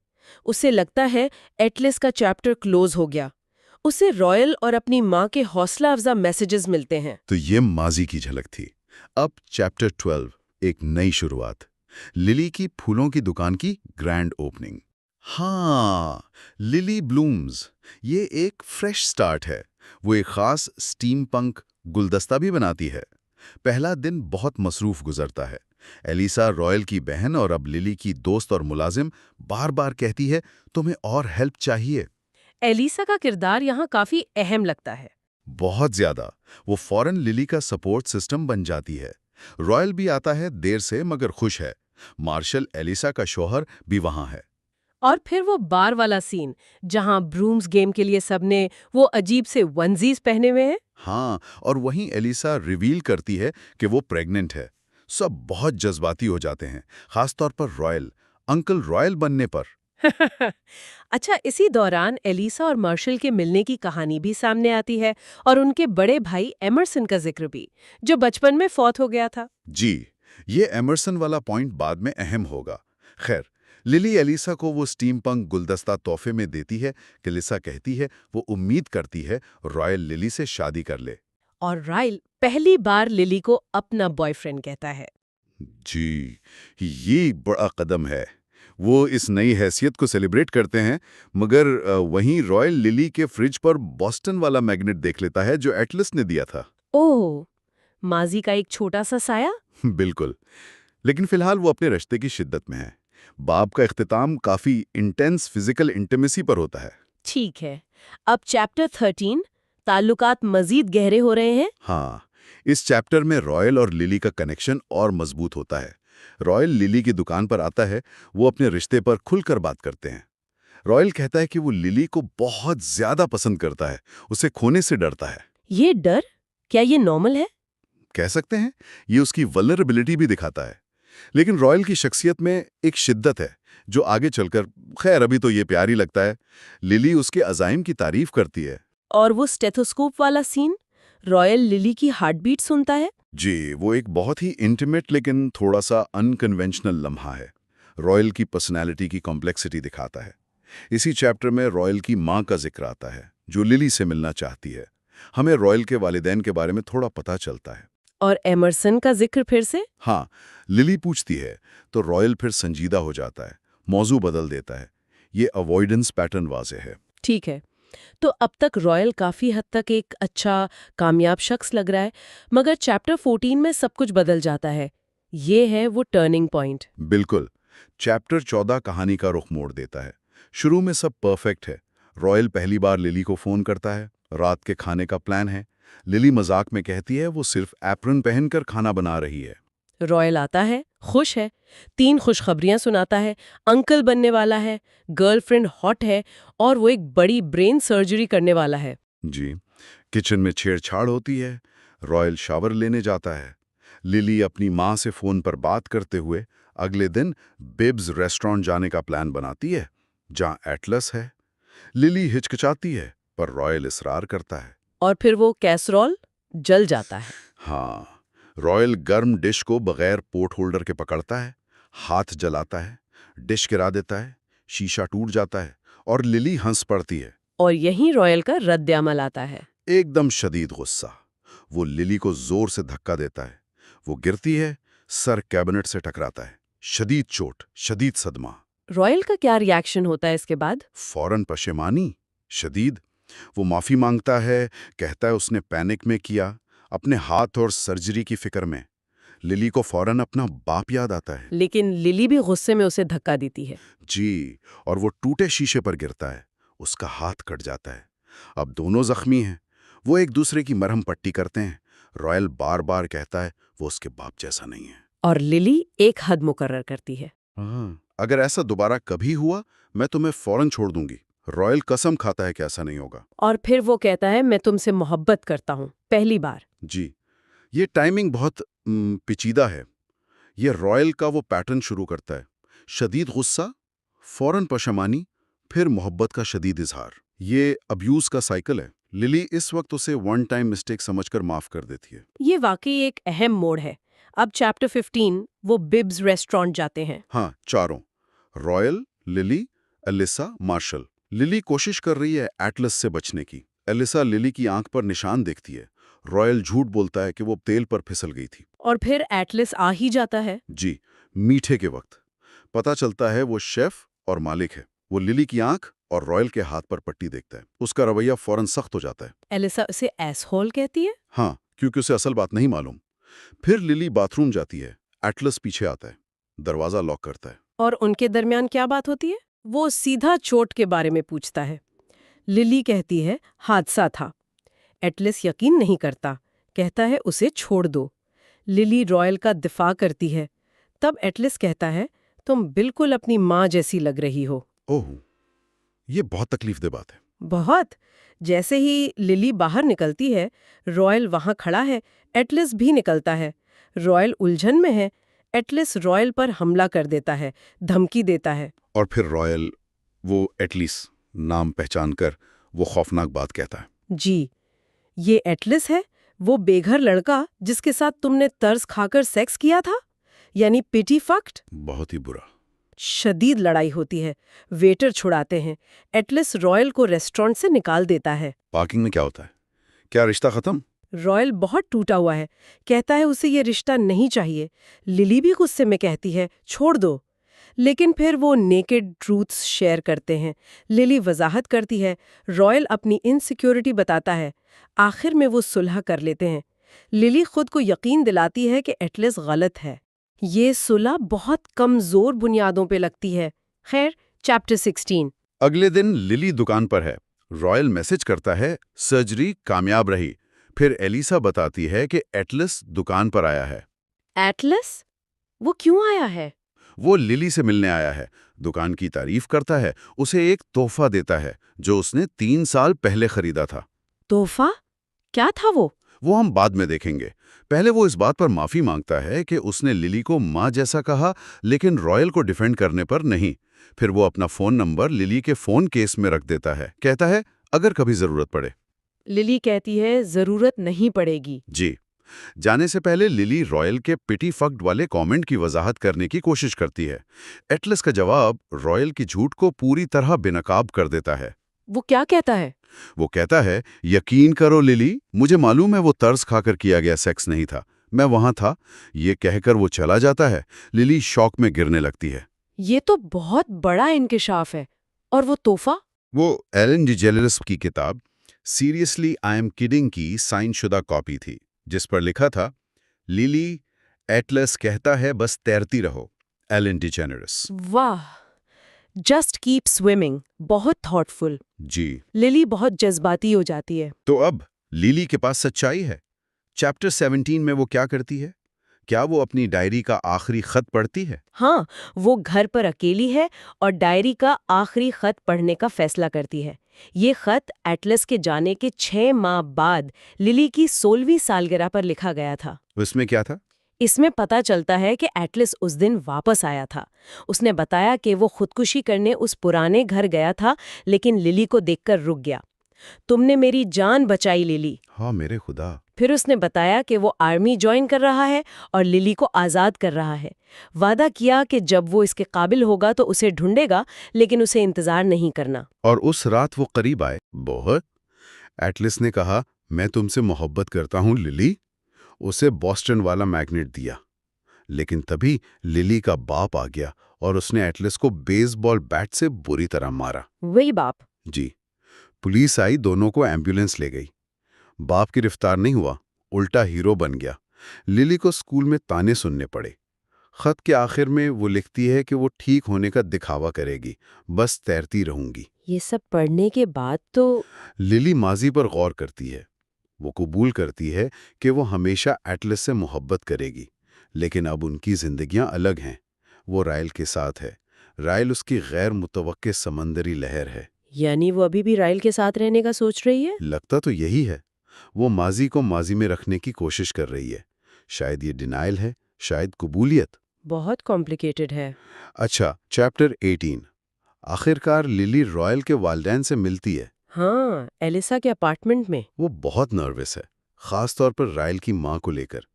उसे लगता है एटलस का चैप्टर क्लोज हो गया। उसे रॉयल और अपनी माँ के हौसला अफजा मैसेजेस मिलते हैं। तो ये माजी की झलक थी। अब चैप्टर 12, एक नई शुरुआत। लिली की फूलों की दुकान की ग्रैंड ओपनिंग। हाँ, लिली ब्लूम्स, ये एक फ्रेश स्टार्ट है। वो एक खास स्टीम पंक गुलदस्ता भी बनाती है। पहला दिन बहुत मसरूफ गुजरता है। एलिसा, रॉयल की बहन और अब लिली की दोस्त और मुलाजिम, बार बार कहती है तुम्हें और हेल्प चाहिए। एलिसा का किरदार यहाँ काफी अहम लगता है। बहुत ज्यादा। वो फौरन लिली का सपोर्ट सिस्टम बन जाती है। रॉयल भी आता है, देर से मगर खुश है। मार्शल, एलिसा का शौहर, भी वहां है। और फिर वो बार वाला सीन जहाँ ब्रूम्स गेम के लिए सबने वो अजीब से वनजीज पहने हुए हैं। हाँ, और वहीं एलिसा रिवील करती है कि वो प्रेग्नेंट है। सब बहुत जज्बाती हो जाते हैं, खासतौर पर रॉयल, अंकल रॉयल बनने पर। अच्छा, इसी दौरान एलिसा और मार्शल के मिलने की कहानी भी सामने आती है और उनके बड़े भाई एमरसन का जिक्र भी, जो बचपन में फौत हो गया था। जी, ये एमरसन वाला पॉइंट बाद में अहम होगा। खैर, लिली एलिसा को वो स्टीम पंक गुलदस्ता तोहफे में देती है कि लिसा कहती है वो उम्मीद करती है रॉयल लिली से शादी कर ले। और राइल पहली बार लिली को अपना बॉयफ्रेंड कहता है। जी, ये बड़ा कदम है। वो इस नई हैसियत को सेलिब्रेट करते हैं, मगर वहीं रॉयल लिली के फ्रिज पर बॉस्टन वाला मैग्नेट देख लेता है जो एटलस ने दिया था। ओह, माजी का एक छोटा सा साया। बिल्कुल। लेकिन फिलहाल वो अपने रिश्ते की शिद्दत में है। बाप का इख्तिताम काफी इंटेंस फिजिकल इंटीमेसी पर होता है। ठीक है, अब चैप्टर 13, ताल्लुकात मजीद गहरे हो रहे हैं। हाँ, इस चैप्टर में रॉयल और लिली का कनेक्शन और मजबूत होता है। रॉयल लिली की दुकान पर आता है, वो अपने रिश्ते पर खुलकर बात करते हैं। रॉयल कहता है कि वो लिली को बहुत ज्यादा पसंद करता है, उसे खोने से डरता है। ये डर, क्या ये नॉर्मल है? कह सकते हैं, ये उसकी वल्नरेबिलिटी भी दिखाता है। लेकिन रॉयल की शख्सियत में एक शिद्दत है जो आगे चलकर, खैर अभी तो ये प्यार ही लगता है। लिली उसके अज़ाइम की तारीफ करती है। और वो स्टेथोस्कोप वाला सीन, रॉयल लिली की हार्ट बीट सुनता है। जी, वो एक बहुत ही इंटीमेट लेकिन थोड़ा सा अनकन्वेंशनल लम्हा है। रॉयल की पर्सनैलिटी की कॉम्प्लेक्सिटी दिखाता है। इसी चैप्टर में रॉयल की माँ का जिक्र आता है जो लिली से मिलना चाहती है। हमें रॉयल के वालिदैन के बारे में थोड़ा पता चलता है। और एमरसन का जिक्र फिर से। हाँ, लिली पूछती है तो रॉयल फिर संजीदा हो जाता है, मौजू बदल देता है। ये अवॉइडेंस पैटर्न वाज़े है। ठीक है, तो अब तक रॉयल काफी हद तक एक अच्छा, कामयाब शख्स लग रहा है, मगर चैप्टर 14 में सब कुछ बदल जाता है। ये है वो टर्निंग पॉइंट। बिल्कुल। चैप्टर 14 कहानी का रुख मोड़ देता है। शुरू में सब परफेक्ट है। रॉयल पहली बार लिली को फोन करता है, रात के खाने का प्लान है। लिली मजाक में कहती है वो सिर्फ एप्रन पहनकर खाना बना रही है। रॉयल आता है, खुश है, 3 खुशखबरियां सुनाता है, अंकल बनने वाला है, गर्लफ्रेंड हॉट है और वो एक बड़ी ब्रेन सर्जरी करने वाला है। जी। किचन में छेड़छाड़ होती है। रॉयल शावर लेने जाता है। लिली अपनी माँ से फोन पर बात करते हुए अगले दिन बिब्स रेस्टोरेंट जाने का प्लान बनाती है जहाँ एटलस है। लिली हिचकिचाती है पर रॉयल इसरार करता है। और फिर वो कैसरोल जल जाता है। हाँ, रॉयल गर्म डिश को बगैर पोर्ट होल्डर के पकड़ता है, हाथ जलाता है, डिश गिरा देता है, शीशा टूट जाता है और लिली हंस पड़ती है। और यहीं रॉयल का रद्द-ए-अमल आता है। एकदम शदीद गुस्सा। वो लिली को जोर से धक्का देता है। वो गिरती है, सर कैबिनेट से टकराता है। शदीद चोट, शदीद सदमा। रॉयल का क्या रिएक्शन होता है इसके बाद? फौरन पशेमानी, शदीद। वो माफी मांगता है, कहता है उसने पैनिक में किया, अपने हाथ और सर्जरी की फिक्र में। लिली को फौरन अपना बाप याद आता है। लेकिन लिली भी गुस्से में उसे धक्का देती है। जी, और वो टूटे शीशे पर गिरता है। उसका हाथ कट जाता है। अब दोनों जख्मी हैं। वो एक दूसरे की मरहम पट्टी करते हैं। रॉयल बार बार कहता है वो उसके बाप जैसा नहीं है। और लिली एक हद मुकर्रर करती है। अगर ऐसा दोबारा कभी हुआ, मैं तुम्हें फौरन छोड़ दूंगी। रॉयल कसम खाता है कि ऐसा नहीं होगा। और फिर वो कहता है मैं तुमसे मोहब्बत करता हूँ, पहली बार। जी, ये टाइमिंग बहुत पेचीदा है। ये रॉयल का वो पैटर्न शुरू करता है। शदीद गुस्सा, फौरन पशमानी, फिर मोहब्बत का शदीद इजहार। ये अब्यूज का साइकिल है। लिली इस वक्त उसे वन टाइम मिस्टेक समझकर माफ कर देती है। ये वाकई एक अहम मोड़ है। अब चैप्टर 15 वो बिब्स रेस्टोरेंट जाते हैं। हाँ, चारों, Royal, Lily, Elisa, Marshall. Lily कोशिश कर रही है एटलस से बचने की। एलिसा लिली की आंख पर निशान देखती है। रॉयल झूठ बोलता है कि वो तेल पर फिसल गई थी। और फिर एटलस आ ही जाता है। जी, मीठे के वक्त पता चलता है वो शेफ और मालिक है। वो लिली की आंख और रॉयल के हाथ पर पट्टी देखता है। उसका रवैया फौरन सख्त हो जाता है। एलिसा उसे एसहोल कहती है। हाँ, क्योंकि उसे असल बात नहीं मालूम। फिर लिली बाथरूम जाती है। एटलस पीछे आता है, दरवाजा लॉक करता है। और उनके दरमियान क्या बात होती है? वो सीधा चोट के बारे में पूछता है। लिली कहती है हादसा था। एटलस यकीन नहीं करता, कहता है उसे छोड़ दो। लिली रॉयल का दिफा करती है। तब एटलस कहता है तुम बिल्कुल अपनी माँ जैसी लग रही हो। ओह, ये बहुत तकलीफदेह बात है। बहुत। जैसे ही लिली बाहर निकलती है, रॉयल वहां खड़ा है। एटलस भी निकलता है। रॉयल उलझन में है। एटलस रॉयल पर हमला कर देता है, धमकी देता है। और फिर रॉयल, वो एटलीस्ट नाम पहचान कर वो खौफनाक बात कहता है। जी, ये एटलस है, वो बेघर लड़का जिसके साथ तुमने तर्स खाकर सेक्स किया था, यानी पिटी फक्ट। बहुत ही बुरा। शदीद लड़ाई होती है। वेटर छुड़ाते हैं। एटलस रॉयल को रेस्टोरेंट से निकाल देता है। पार्किंग में क्या होता है? क्या रिश्ता खत्म? रॉयल बहुत टूटा हुआ है, कहता है उसे ये रिश्ता नहीं चाहिए। लिली भी गुस्से में कहती है छोड़ दो। लेकिन फिर वो नेकेड ट्रूथ्स शेयर करते हैं। लिली वजाहत करती है, रॉयल अपनी इनसिक्योरिटी बताता है। आखिर में वो सुलह कर लेते हैं। लिली खुद को यकीन दिलाती है कि एटलस गलत है। ये सुलह बहुत कमजोर बुनियादों पे लगती है। खैर, चैप्टर 16। अगले दिन लिली दुकान पर है। रॉयल मैसेज करता है सर्जरी कामयाब रही। फिर एलिसा बताती है कि एटलस दुकान पर आया है। एटलस? वो क्यों आया है? वो लिली से मिलने आया है, दुकान की तारीफ करता है, उसे एक तोहफा देता है जो उसने 3 साल पहले खरीदा था। तोहफा? क्या था वो? वो हम बाद में देखेंगे। पहले वो इस बात पर माफी मांगता है कि उसने लिली को माँ जैसा कहा, लेकिन रॉयल को डिफेंड करने पर नहीं। फिर वो अपना फोन नंबर लिली के फोन केस में रख देता है, कहता है अगर कभी जरूरत पड़े। लिली कहती है जरूरत नहीं पड़ेगी। जी। जाने से पहले लिली रॉयल के पिटी फक्ड वाले कमेंट की वजाहत करने की कोशिश करती है। एटलस का जवाब रॉयल की झूठ को पूरी तरह बेनकाब कर देता है। वो क्या कहता है? वो कहता है यकीन करो लिली, मुझे मालूम है वो तर्स खाकर किया गया सेक्स नहीं था, मैं वहां था। ये कहकर वो चला जाता है। लिली शॉक में गिरने लगती है। ये तो बहुत बड़ा इंकिशाफ है। और वो तोहफा? वो एलन डिजेनरेस की किताब सीरियसली आई एम किडिंग की साइन शुदा कॉपी थी, जिस पर लिखा था लिली, एटलस कहता है बस तैरती रहो, एलन डिजेनरेस। वाह, जस्ट कीप स्विमिंग। बहुत थॉटफुल। जी। लिली बहुत जज्बाती हो जाती है। तो अब लिली के पास सच्चाई है। चैप्टर 17 में वो क्या करती है? क्या वो अपनी डायरी का आखिरी खत पढ़ती है? हाँ, वो घर पर अकेली है और डायरी का आखिरी खत पढ़ने का फैसला करती है। ये खत एटलस के जाने के 6 माह बाद लिली की 16वीं सालगिरह पर लिखा गया था। उसमें क्या था? इसमें पता चलता है कि एटलस उस दिन वापस आया था। उसने बताया कि वो खुदकुशी करने उस पुराने घर गया था, लेकिन लिली को देखकर रुक गया। तुमने मेरी जान बचाई लिली। हाँ मेरे खुदा। फिर उसने बताया कि वो आर्मी ज्वाइन कर रहा है और लिली को आज़ाद कर रहा है। वादा किया कि जब वो इसके काबिल होगा तो उसे ढूंढेगा, लेकिन उसे इंतजार नहीं करना। और उस रात वो करीब आए। बहुत। एटलस ने कहा मैं तुमसे मोहब्बत करता हूँ लिली। उसे बॉस्टन वाला मैग्नेट दिया। लेकिन तभी लिली का बाप आ गया और उसने एटलस को बेसबॉल बैट से बुरी तरह मारा। वही बाप? जी। पुलिस आई, दोनों को एम्बुलेंस ले गई। बाप गिरफ्तार नहीं हुआ, उल्टा हीरो बन गया। लिली को स्कूल में ताने सुनने पड़े। खत के आखिर में वो लिखती है कि वो ठीक होने का दिखावा करेगी, बस तैरती रहूंगी। ये सब पढ़ने के बाद तो लिली माजी पर गौर करती है। वो कबूल करती है कि वो हमेशा एटलस से मोहब्बत करेगी, लेकिन अब उनकी जिंदगियां अलग हैं। वो रायल के साथ है। रायल उसकी गैर मुतवक्के समंदरी लहर है। यानी वो अभी भी रायल के साथ रहने का सोच रही है? लगता तो यही है। वो माजी को माजी में रखने की कोशिश कर रही है। शायद ये डिनायल है, शायद कबूलियत। बहुत कॉम्प्लिकेटेड है। अच्छा, चैप्टर 18। आखिरकार लिली रॉयल के वालिदैन से मिलती है। हाँ, एलिसा के अपार्टमेंट में। वो बहुत नर्वस है, खास तौर पर रायल की माँ को लेकर।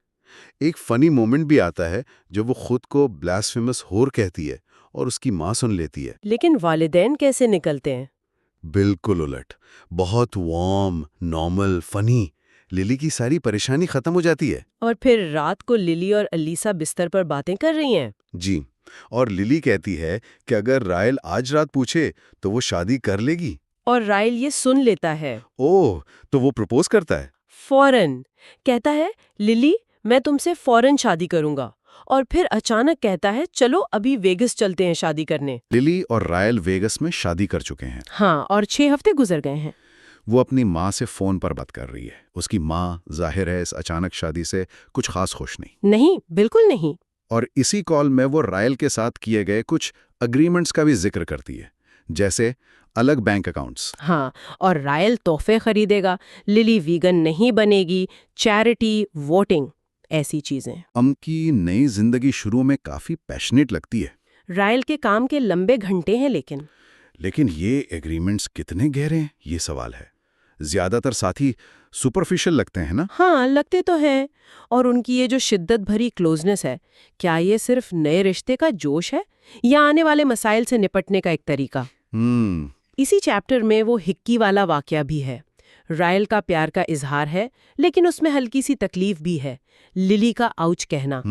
एक फनी मोमेंट भी आता है जब वो खुद को ब्लास्फेमस होर कहती है और उसकी माँ सुन लेती है। लेकिन वालिदैन कैसे निकलते हैं? बिल्कुल उलट, बहुत वार्म, नॉर्मल, फनी। लिली की सारी परेशानी खत्म हो जाती है। और फिर रात को लिली और अलीसा बिस्तर पर बातें कर रही हैं। जी, और लिली कहती है कि अगर रायल आज रात पूछे तो वो शादी कर लेगी। और राइल ये सुन लेता है। ओह, तो वो प्रपोज करता है। फौरन कहता है, लिली मैं तुमसे फौरन शादी करूंगा। और फिर अचानक कहता है, चलो अभी वेगस चलते हैं शादी करने। लिली और रायल वेगस में शादी कर चुके हैं। हाँ, और 6 हफ्ते गुजर गए हैं। वो अपनी माँ से फोन पर बात कर रही है। उसकी माँ जाहिर है इस अचानक शादी से कुछ खास खुश नहीं। नहीं, बिल्कुल नहीं। और इसी कॉल में वो रायल के साथ किए गए कुछ अग्रीमेंट्स का भी जिक्र करती है, जैसे अलग बैंक अकाउंट्स। हाँ, और रायल तोहफे खरीदेगा, लिली वीगन नहीं बनेगी, चैरिटी, वोटिंग, ऐसी चीजें। की नई जिंदगी शुरू में काफी पैशनेट लगती है। रायल के काम के लंबे घंटे हैं लेकिन ये एग्रीमेंट्स कितने गहरे हैं, ये सवाल है। ज्यादातर साथी सुपरफिशियल लगते हैं ना। हाँ, लगते तो हैं। और उनकी ये जो शिद्दत भरी क्लोजनेस है, क्या ये सिर्फ नए रिश्ते का जोश है या आने वाले मसाइल से निपटने का एक तरीका? इसी चैप्टर में वो हिक्की वाला वाकया भी है। रायल का प्यार का इजहार है, लेकिन उसमें हल्की सी तकलीफ भी है। लिली का आउच कहना।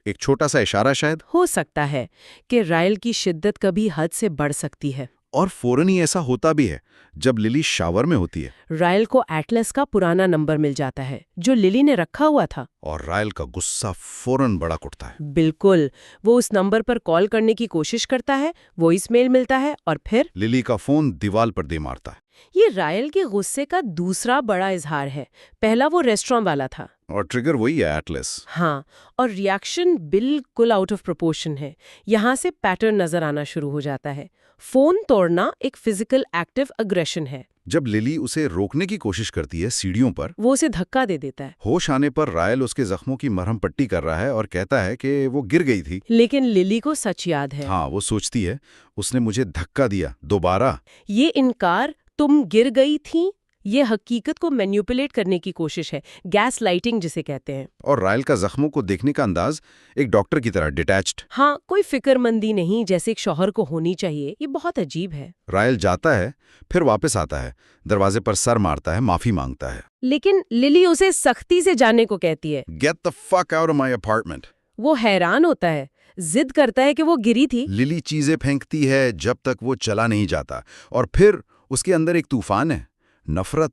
एक छोटा सा इशारा शायद। हो सकता है कि रायल की शिद्दत कभी हद से बढ़ सकती है। और फौरन ही ऐसा होता भी है जब लिली शावर में होती है। रायल को एटलस का पुराना नंबर मिल जाता है जो लिली ने रखा हुआ था। और रायल का गुस्सा फौरन भड़क उठता है। बिल्कुल, वो उस नंबर पर कॉल करने की कोशिश करता है, वॉइसमेल मिलता है और फिर लिली का फोन दीवार पर दे मारता है। ये रायल के गुस्से का दूसरा बड़ा इजहार है। पहला वो रेस्टोरेंट वाला था। और ट्रिगर वही है, एटलस। हाँ, और रिएक्शन बिल्कुल आउट ऑफ प्रोपोर्शन है। यहाँ से पैटर्न नजर आना शुरू हो जाता है। फोन तोड़ना एक फिजिकल एक्टिव अग्रेशन है। जब लिली उसे रोकने की कोशिश करती है सीढ़ियों पर, वो उसे धक्का दे देता है। होश आने पर रायल उसके जख्मों की मरहम पट्टी कर रहा है और कहता है कि वो गिर गई थी। लेकिन लिली को सच याद है। हाँ, वो सोचती है उसने मुझे धक्का दिया दोबारा। ये इनकार, तुम गिर गई थी, ये हकीकत को मैन्युपुलेट करने की कोशिश है, गैस लाइटिंग जिसे कहते हैं। और रायल का जख्मों को देखने का अंदाज एक डॉक्टर की तरह डिटैच्ड। हाँ, कोई फिक्रमंदी नहीं जैसे एक शौहर को होनी चाहिए। ये बहुत अजीब है। रायल जाता है, फिर वापस आता है, दरवाजे पर सर मारता है, माफी मांगता है। लेकिन लिली उसे सख्ती से जाने को कहती है। Get the fuck out of my apartment. वो हैरान होता है, जिद करता है कि वो गिरी थी। लिली चीजें फेंकती है जब तक वो चला नहीं जाता। और फिर उसके अंदर एक तूफान है, नफरत,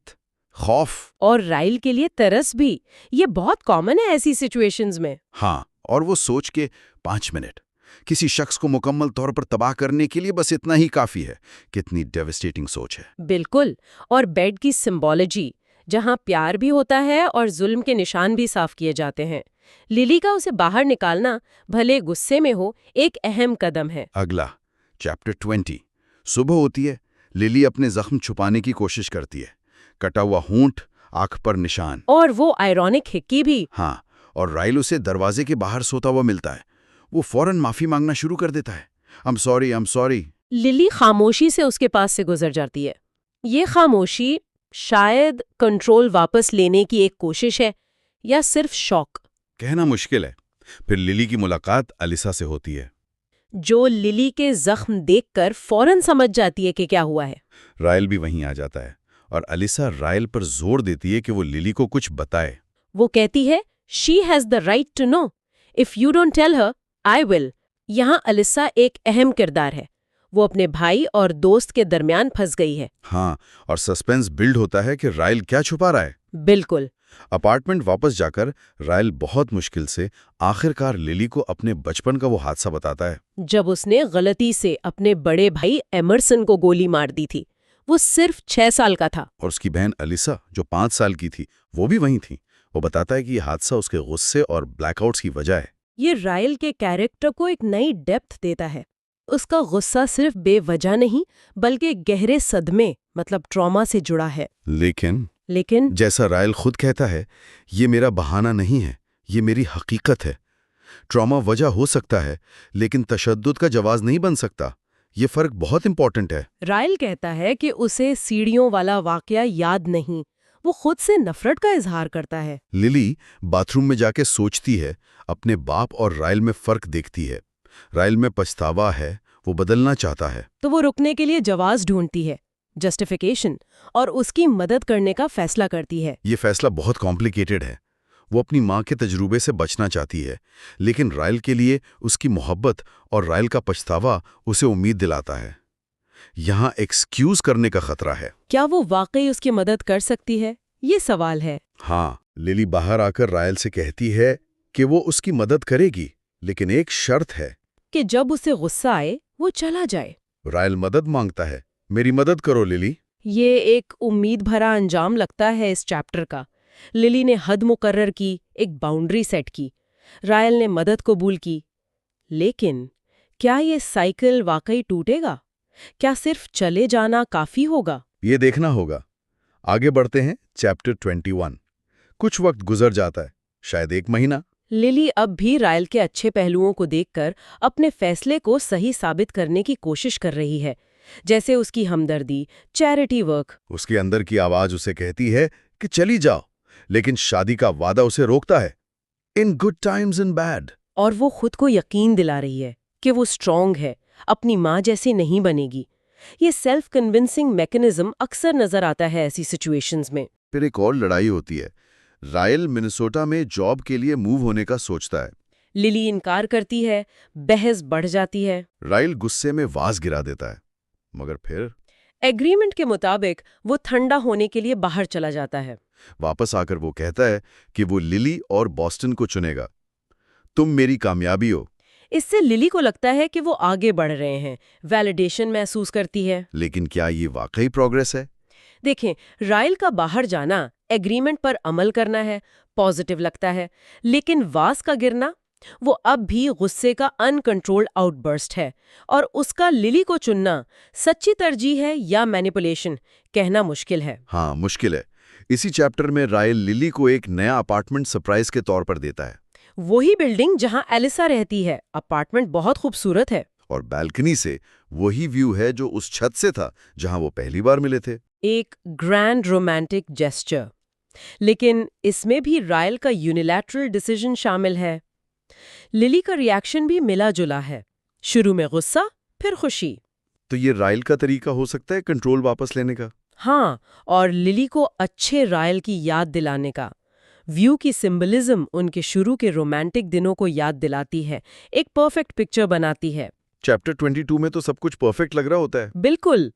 खौफ और राइल के लिए तरस भी। ये बहुत कॉमन है ऐसी सिचुएशंस में। हाँ, और वो सोच के 5 मिनट किसी शख्स को मुकम्मल तौर पर तबाह करने के लिए बस इतना ही काफी है। कितनी डेविस्टेटिंग सोच है। बिल्कुल। और बेड की सिंबोलॉजी, जहाँ प्यार भी होता है और जुल्म के निशान भी साफ किए जाते हैं। लिली का उसे बाहर निकालना, भले गुस्से में हो, एक अहम कदम है। अगला चैप्टर 20। सुबह होती है, लिली अपने जख्म छुपाने की कोशिश करती है। कटा हुआ होंठ, आंख पर निशान। और वो आयरॉनिक हिक्की भी। हाँ, और राइल उसे दरवाजे के बाहर सोता हुआ मिलता है। वो फौरन माफी मांगना शुरू कर देता है। I'm sorry, I'm sorry। Lily खामोशी से उसके पास से गुजर जाती है। ये खामोशी शायद कंट्रोल वापस लेने की एक कोशिश है या सिर्फ शौक। कहना मुश्किल है। फिर लिली की मुलाकात अलिसा से होती है, जो लिली के जख्म देखकर फौरन समझ जाती है कि क्या हुआ है। राइल भी वहीं आ जाता है और अलिसा राइल पर जोर देती है कि वो लिली को कुछ बताए। वो कहती है, she has the right to know, if you don't tell her I will. यहाँ अलिसा एक अहम किरदार है। वो अपने भाई और दोस्त के दरमियान फंस गई है। हाँ, और सस्पेंस बिल्ड होता है कि राइल क्या छुपा रहा है। बिल्कुल। अपार्टमेंट वापस जाकर राइल बहुत मुश्किल से आखिरकार लिली को अपने बचपन का वो हादसा बताता है, जब उसने गलती से अपने बड़े भाई एमरसन को गोली मार दी थी। वो सिर्फ 6 साल का था। और उसकी बहन अलिसा जो 5 साल की थी, वो भी वहीं थी। वो बताता है कि ये हादसा उसके गुस्से और ब्लैकआउट्स की वजह है। ये राइल के कैरेक्टर को एक नई डेप्थ देता है। उसका गुस्सा सिर्फ बेवजह नहीं, बल्कि गहरे सदमे मतलब ट्रॉमा से जुड़ा है। लेकिन जैसा राइल खुद कहता है, ये मेरा बहाना नहीं है, ये मेरी हकीकत है। ट्रॉमा वजह हो सकता है, लेकिन तशद्दुद का जवाब नहीं बन सकता। ये फर्क बहुत इंपॉर्टेंट है। रायल कहता है कि उसे सीढ़ियों वाला वाकया याद नहीं, वो खुद से नफरत का इजहार करता है। लिली बाथरूम में जाके सोचती है, अपने बाप और रायल में फर्क देखती है। रायल में पछतावा है, वो बदलना चाहता है। तो वो रुकने के लिए जवाब ढूंढती है, जस्टिफिकेशन, और उसकी मदद करने का फैसला करती है। ये फैसला बहुत कॉम्प्लिकेटेड है। वो अपनी माँ के तजुर्बे से बचना चाहती है, लेकिन रायल के लिए उसकी मोहब्बत और रायल का पछतावा उसे उम्मीद दिलाता है। यहाँ एक्सक्यूज करने का खतरा है। क्या वो वाकई उसकी मदद कर सकती है, ये सवाल है। हाँ, लिली बाहर आकर रायल से कहती है कि वो उसकी मदद करेगी, लेकिन एक शर्त है कि जब उसे गुस्सा आए वो चला जाए। रायल मदद मांगता है, मेरी मदद करो लिली। ये एक उम्मीद भरा अंजाम लगता है इस चैप्टर का। लिली ने हद मुकर्रर की, एक बाउंड्री सेट की। रायल ने मदद कबूल की। लेकिन क्या ये साइकिल वाकई टूटेगा? क्या सिर्फ चले जाना काफी होगा? ये देखना होगा। आगे बढ़ते हैं चैप्टर 21। कुछ वक्त गुजर जाता है, शायद 1 महीना। लिली अब भी रायल के अच्छे पहलुओं को देखकर अपने फैसले को सही साबित करने की कोशिश कर रही है, जैसे उसकी हमदर्दी, चैरिटी वर्क। उसके अंदर की आवाज उसे कहती है कि चली जाओ, लेकिन शादी का वादा उसे रोकता है, in good times and bad. और वो खुद को यकीन दिला रही है कि वो स्ट्रांग है, अपनी माँ जैसी नहीं बनेगी। ये सेल्फ कन्विंसिंग मैकेनिज्म अक्सर नजर आता है ऐसी सिचुएशंस में। फिर एक और लड़ाई होती है। रायल मिनेसोटा में जॉब के लिए मूव होने का सोचता है। लिली इनकार करती है, बहस बढ़ जाती है। रायल गुस्से में वाज गिरा देता है, मगर फिर एग्रीमेंट के मुताबिक वो ठंडा होने के लिए बाहर चला जाता है। वापस आकर वो कहता है कि वो लिली और बॉस्टन को चुनेगा। तुम मेरी कामयाबी हो। इससे लिली को लगता है कि वो आगे बढ़ रहे हैं, वैलिडेशन महसूस करती है। लेकिन क्या ये वाकई प्रोग्रेस है? देखें, रायल का बाहर जाना, एग्रीमेंट पर अमल करना है, पॉजिटिव लगता है, लेकिन वास का गिरना, वो अब भी गुस्से का अनकंट्रोल्ड आउटबर्स्ट है। और उसका लिली को चुनना सच्ची तरजीह है या मैनिपुलेशन, कहना मुश्किल है। हाँ, मुश्किल है। इसी चैप्टर में रायल लिली को एक नया अपार्टमेंट सरप्राइज के तौर पर देता है। वही बिल्डिंग जहां एलिसा रहती है। अपार्टमेंट बहुत खूबसूरत है। और बैल्कनी से वही व्यू है जो उस छत से था जहां वो पहली बार मिले थे। एक ग्रैंड रोमांटिक जेस्चर। लेकिन इसमें भी रायल का यूनिलैटरल डिसीजन शामिल है। लिली का रिएक्शन भी मिला जुला है, शुरू में गुस्सा, फिर खुशी। तो ये रायल का तरीका हो सकता है कंट्रोल वापस लेने का। हाँ, और लिली को अच्छे रायल की याद दिलाने का। व्यू की सिंबलिज्म उनके शुरू के रोमांटिक दिनों को याद दिलाती है, एक परफेक्ट पिक्चर बनाती है। चैप्टर 22 में तो सब कुछ परफेक्ट लग रहा होता है। बिल्कुल,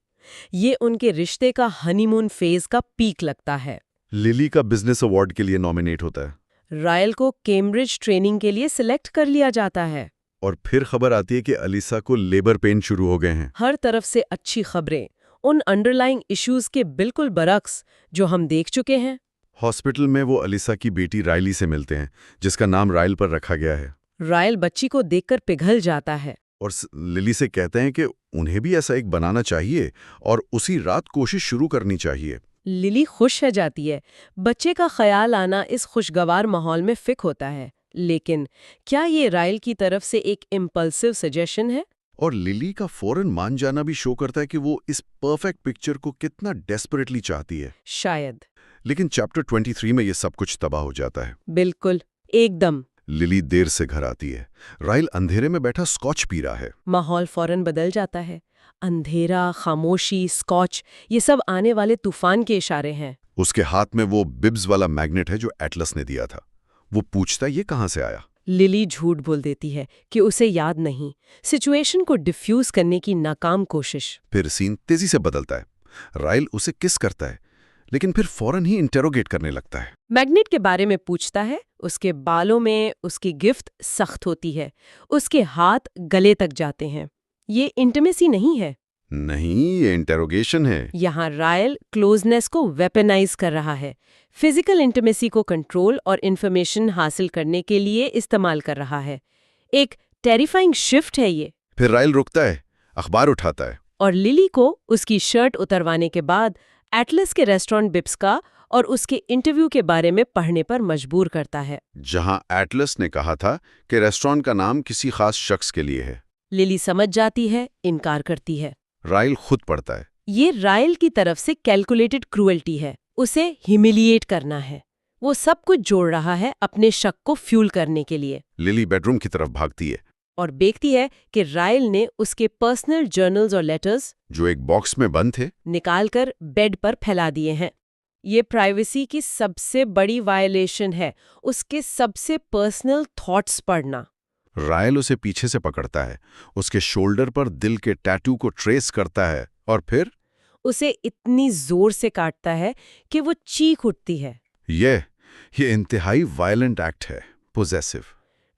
ये उनके रिश्ते का हनीमून फेज का पीक लगता है। लिली का बिजनेस अवार्ड के लिए नॉमिनेट होता है। रायल को कैम्ब्रिज ट्रेनिंग के लिए सिलेक्ट कर लिया जाता है। और फिर खबर आती है कि अलीसा को लेबर पेन शुरू हो गए हैं। हर तरफ से अच्छी खबरें, उन अंडरलाइंग इश्यूज के बिल्कुल बरक्स जो हम देख चुके हैं। हॉस्पिटल में वो अलीसा की बेटी रायली से मिलते हैं, जिसका नाम रायल पर रखा गया है। रायल बच्ची को देखकर पिघल जाता है और लिली से कहते हैं कि उन्हें भी ऐसा एक बनाना चाहिए और उसी रात कोशिश शुरू करनी चाहिए। लिली खुश हो जाती है। बच्चे का ख्याल आना इस खुशगवार माहौल में फिक होता है। लेकिन क्या ये रायल की तरफ से एक इम्पल्सिव सजेशन है? और लिली का फौरन मान जाना भी शो करता है कि वो इस परफेक्ट पिक्चर को कितना डेस्परेटली चाहती है। शायद। लेकिन चैप्टर 23 में ये सब कुछ तबाह हो जाता है। बिल्कुल, एकदम। लिली देर से घर आती है। रायल अंधेरे में बैठा स्कॉच पी रहा है। माहौल फौरन बदल जाता है। अंधेरा, खामोशी, स्कॉच, ये सब आने वाले तूफान के इशारे हैं। उसके हाथ में वो बिब्स वाला मैग्नेट है जो एटलस ने दिया था। वो पूछता ये कहाँ से आया। लिली झूठ बोल देती है कि उसे याद नहीं। सिचुएशन को डिफ्यूज करने की नाकाम कोशिश। फिर सीन तेजी से बदलता है। रायल उसे किस करता है, लेकिन फिर फौरन ही इंटेरोगेट करने लगता है। मैग्नेट के बारे में पूछता है। उसके बालों में उसकी गिफ्ट सख्त होती है। उसके हाथ गले तक जाते हैं। ये इंटिमेसी नहीं है। नहीं, ये इंटेरोगेशन है। यहाँ रायल क्लोजनेस को वेपनाइज कर रहा है, फिजिकल इंटिमेसी को कंट्रोल और इन्फॉर्मेशन हासिल करने के लिए इस्तेमाल कर रहा है। एक टेरिफाइंग शिफ्ट है ये। फिर रायल रुकता है, अखबार उठाता है और लिली को उसकी शर्ट उतरवाने के बाद एटलस के रेस्टोरेंट बिब्स का और उसके इंटरव्यू के बारे में पढ़ने पर मजबूर करता है, जहां एटलस ने कहा था कि रेस्टोरेंट का नाम किसी खास शख्स के लिए है। लिली समझ जाती है, इनकार करती है। राइल खुद पढ़ता है। ये राइल की तरफ से कैलकुलेटेड क्रूएल्टी है, उसे ह्यूमिलिएट करना है। वो सब कुछ जोड़ रहा है अपने शक को फ्यूल करने के लिए। लिली बेडरूम की तरफ भागती है, और देखती है कि राइल ने उसके पर्सनल जर्नल्स और लेटर्स जो एक बॉक्स में बंद थे। निकालकर बेड पर फैला दिए हैं। ये प्राइवेसी की सबसे बड़ी वायलेशन है, उसके सबसे पर्सनल थॉट्स पढ़ना। राइल उसे पीछे से पकड़ता है, उसके शोल्डर पर दिल के टैटू को ट्रेस करता है और फिर उसे इतनी जोर से काटता है कि वो चीख उठती है। ये इंतहाई वायलेंट एक्ट है, पोजेसिव।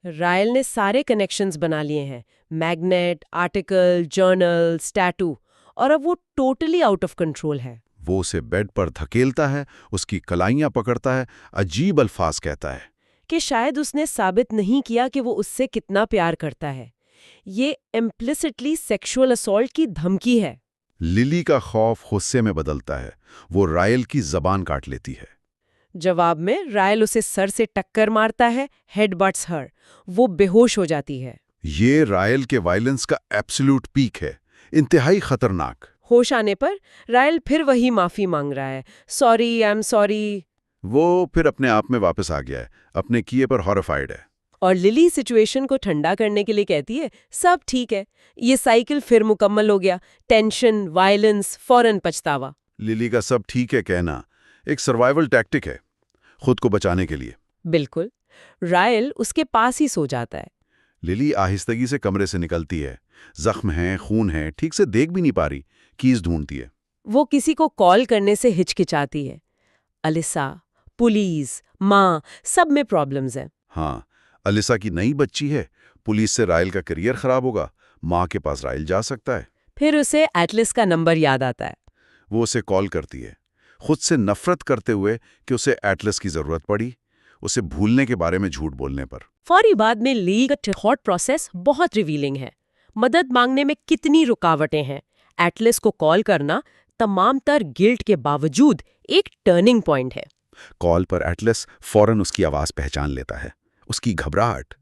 राइल ने सारे कनेक्शंस बना लिए हैं, मैग्नेट, आर्टिकल, जर्नल्स, टैटू, और अब वो टोटली आउट ऑफ कंट्रोल है। वो उसे बेड पर धकेलता है, उसकी कलाइयां पकड़ता है, अजीब अल्फाज कहता है कि शायद उसने साबित नहीं किया कि वो उससे कितना प्यार करता है। ये इम्प्लिसिटली सेक्सुअल असॉल्ट की धमकी है। लिली का खौफ गुस्से में बदलता है, वो राइल की जबान काट लेती है। जवाब में राइल उसे सर से टक्कर मारता है, हेड बट्स हर। वो बेहोश हो जाती है। ये राइल के वायलेंस का एब्सोल्यूट पीक है, इंतहाई खतरनाक। होश आने पर राइल फिर वही माफी मांग रहा है, सॉरी, आई एम सॉरी। वो फिर अपने आप में वापस आ गया है, अपने किए पर हॉरिफाइड है। और लिली सिचुएशन को ठंडा करने के लिए कहती है, सब ठीक है, ये साइकिल फिर मुकम्मल हो गया। टेंशन, वायलेंस, फौरन पछतावा। लिली का सब ठीक है कहना एक सर्वाइवल टैक्टिक है, खुद को बचाने के लिए। बिल्कुल। राइल उसके पास ही सो जाता है। लिली आहिस्तगी से कमरे से निकलती है, जख्म है, खून है, ठीक से देख भी नहीं पा रही, कीज ढूंढती है। वो किसी को कॉल करने से हिचकिचाती है। अलिसा, पुलिस, माँ, सब में प्रॉब्लम्स हैं। हाँ, अलिसा की नई बच्ची है, पुलिस से राइल का करियर खराब होगा, माँ के पास राइल जा सकता है। फिर उसे एटलस का नंबर याद आता है। वो उसे कॉल करती है, खुद से नफरत करते हुए कि उसे एटलस की जरूरत पड़ी, उसे भूलने के बारे में झूठ बोलने पर। फौरी बाद में ली का थॉट प्रोसेस बहुत रिवीलिंग है। मदद मांगने में कितनी रुकावटें हैं। एटलस को कॉल करना तमाम तर गिल्ट के बावजूद एक टर्निंग पॉइंट है। कॉल पर एटलस फौरन उसकी आवाज पहचान लेता है, उसकी घबराहट।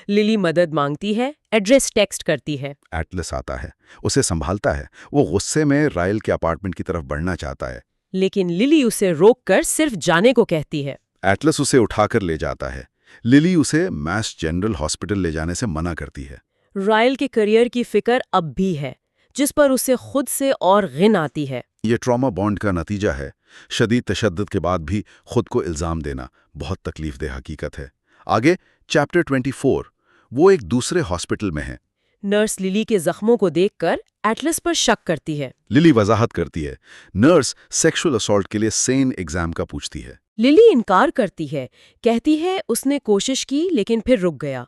लिली मदद मांगती है, एड्रेस टेक्स्ट करती है। एटलस आता है, उसे संभालता है, वो गुस्से में राइल के अपार्टमेंट की तरफ बढ़ना चाहता है, लेकिन लिली उसे रोककर सिर्फ जाने को कहती है। एटलस उसे उठाकर ले जाता है। लिली उसे मैस जनरल हॉस्पिटल ले जाने से मना करती है। राइल के करियर की फिक्र अब भी है, जिस पर उसे खुद से और घिन आती है। ये ट्रॉमा बॉन्ड का नतीजा है। शदीद तशद्दुद के बाद भी खुद को इल्जाम देना बहुत तकलीफदेह हकीकत है। आगे चैप्टर 24, वो एक दूसरे हॉस्पिटल में है। नर्स लिली के जख्मों को देखकर एटलस पर शक करती है। लिली वजाहत करती है, नर्स सेक्सुअल असॉल्ट के लिए सेन एग्जाम का पूछती है। लिली इनकार करती है, कहती है उसने कोशिश की लेकिन फिर रुक गया।